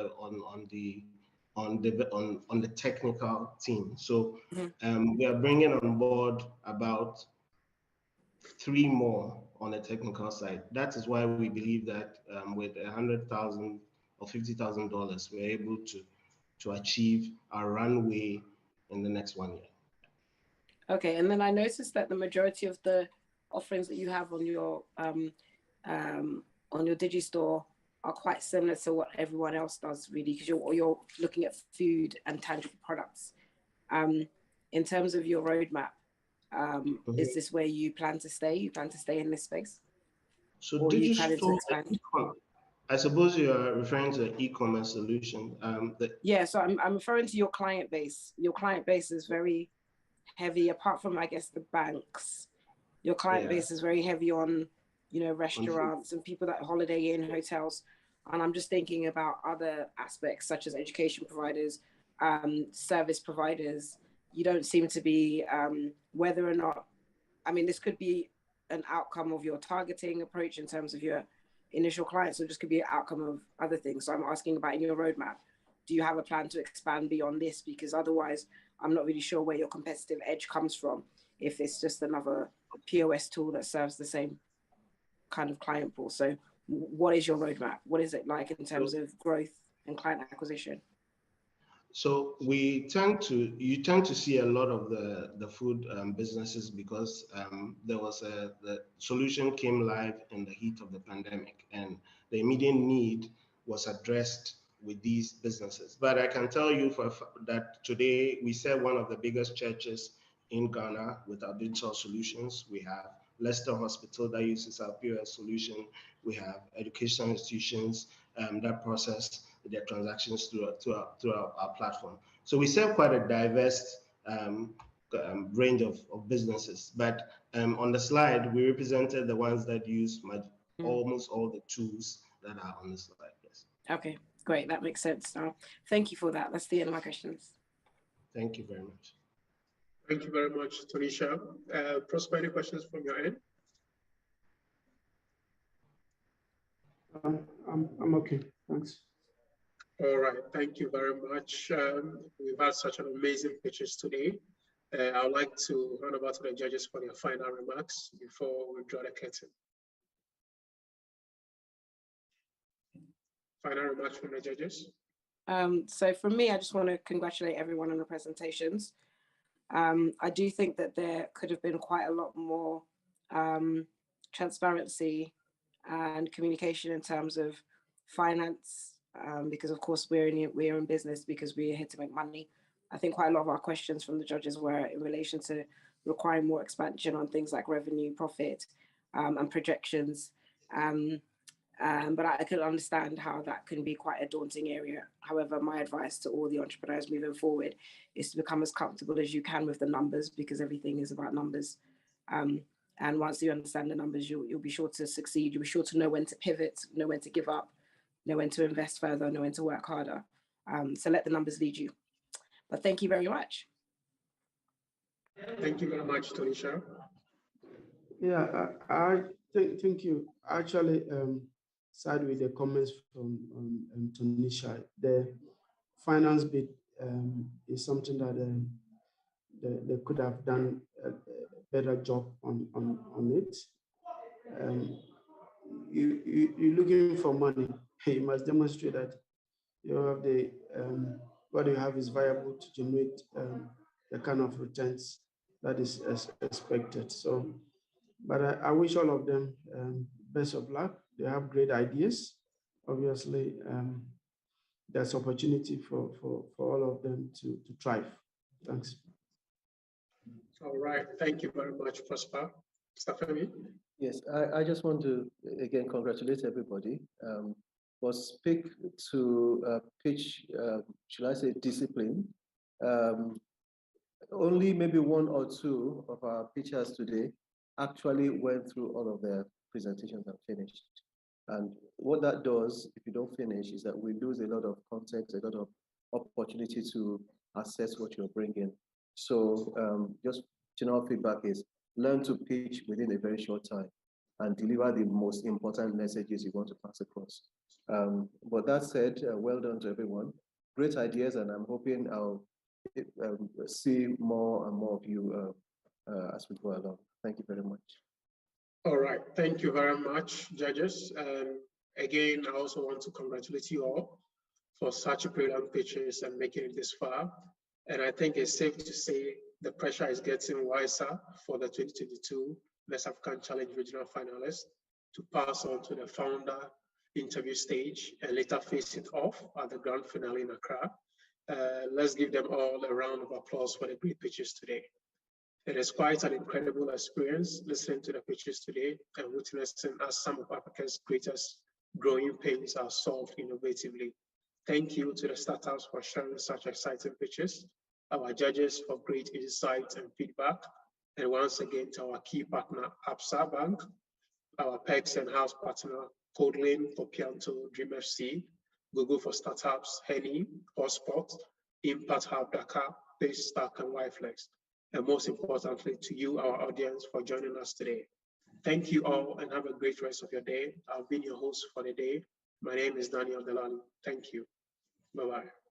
the technical team. So we are bringing on board about 3 more on the technical side. That is why we believe that with $100,000 or $50,000, we're able to achieve our runway in the next 1 year. Okay, and then I noticed that the majority of the offerings that you have on your Digistore are quite similar to what everyone else does, really, because you're looking at food and tangible products. In terms of your roadmap, is this where you plan to stay? You plan to stay in this space? So or you plan to Digistore, expand? I suppose you are referring to the e-commerce solution. Yeah, so I'm referring to your client base. Your client base is very heavy, apart from, I guess, the banks. Your client base is very heavy on, restaurants and people that holiday in, hotels. And I'm just thinking about other aspects such as education providers, service providers. You don't seem to be, whether or not, I mean, this could be an outcome of your targeting approach in terms of your initial clients, or just could be an outcome of other things. So I'm asking about in your roadmap, do you have a plan to expand beyond this? Because otherwise, I'm not really sure where your competitive edge comes from if it's just another POS tool that serves the same kind of client pool. So what is your roadmap? What is it like in terms of growth and client acquisition? So you tend to see a lot of the food businesses because the solution came live in the heat of the pandemic, and the immediate need was addressed with these businesses. But I can tell you that today we serve one of the biggest churches in Ghana with our digital solutions. We have Leicester Hospital that uses our POS solution. We have educational institutions that process their transactions through our platform. So we serve quite a diverse range of businesses. But on the slide, we represented the ones that use almost all the tools that are on the slide. Yes. Okay, great. That makes sense. Thank you for that. That's the end of my questions. Thank you very much. Thank you very much, Tanisha. Prosper, any questions from your end? I'm okay. Thanks. All right. Thank you very much. We've had such an amazing pitches today. I would like to hand over to the judges for their final remarks before we draw the curtain. Final remarks from the judges. So for me, I just want to congratulate everyone on the presentations. I do think that there could have been quite a lot more transparency and communication in terms of finance, because of course we're in business because we're here to make money. I think quite a lot of our questions from the judges were in relation to requiring more expansion on things like revenue, profit, and projections. But I could understand how that can be quite a daunting area. However, my advice to all the entrepreneurs moving forward is to become as comfortable as you can with the numbers, because everything is about numbers. And once you understand the numbers, you'll be sure to succeed. You'll be sure to know when to pivot, know when to give up, know when to invest further, know when to work harder. So let the numbers lead you. But thank you very much. Thank you very much, Tonisha. Yeah, I thank you. Actually, side with the comments from Tonisha. The finance bit is something that they could have done a better job on it. You're looking for money. You must demonstrate that you have the what you have is viable to generate the kind of returns that is expected. So, but I wish all of them best of luck. They have great ideas. Obviously, there's opportunity for all of them to thrive. Thanks. All right. Thank you very much, Prosper. Stephanie? Yes, I just want to, again, congratulate everybody. For speak to pitch, should I say, discipline. Only maybe one or two of our pitchers today actually went through all of their presentations and finished. And what that does, if you don't finish, is that we lose a lot of context, a lot of opportunity to assess what you're bringing. So just general feedback is learn to pitch within a very short time and deliver the most important messages you want to pass across. But that said, well done to everyone. Great ideas, and I'm hoping I'll see more and more of you as we go along. Thank you very much. All right, thank you very much, judges. Again, I also want to congratulate you all for such brilliant pitches and making it this far. And I think it's safe to say the pressure is getting wiser for the 2022 West African Challenge Regional Finalists to pass on to the founder interview stage and later face it off at the grand finale in Accra. Let's give them all a round of applause for the great pitches today. It is quite an incredible experience listening to the pitches today and witnessing as some of Africa's greatest growing pains are solved innovatively. Thank you to the startups for sharing such exciting pitches, our judges for great insights and feedback, and once again to our key partner, Absa Bank, our PEX and house partner, Codelane for Pianto, Dream FC, Google for Startups, Henny, Hotspot, Impact Hub Dakar, Paystack, and Yflex. And most importantly, to you, our audience, for joining us today. Thank you all and have a great rest of your day. I've been your host for the day. My name is Daniel Delani. Thank you. Bye-bye.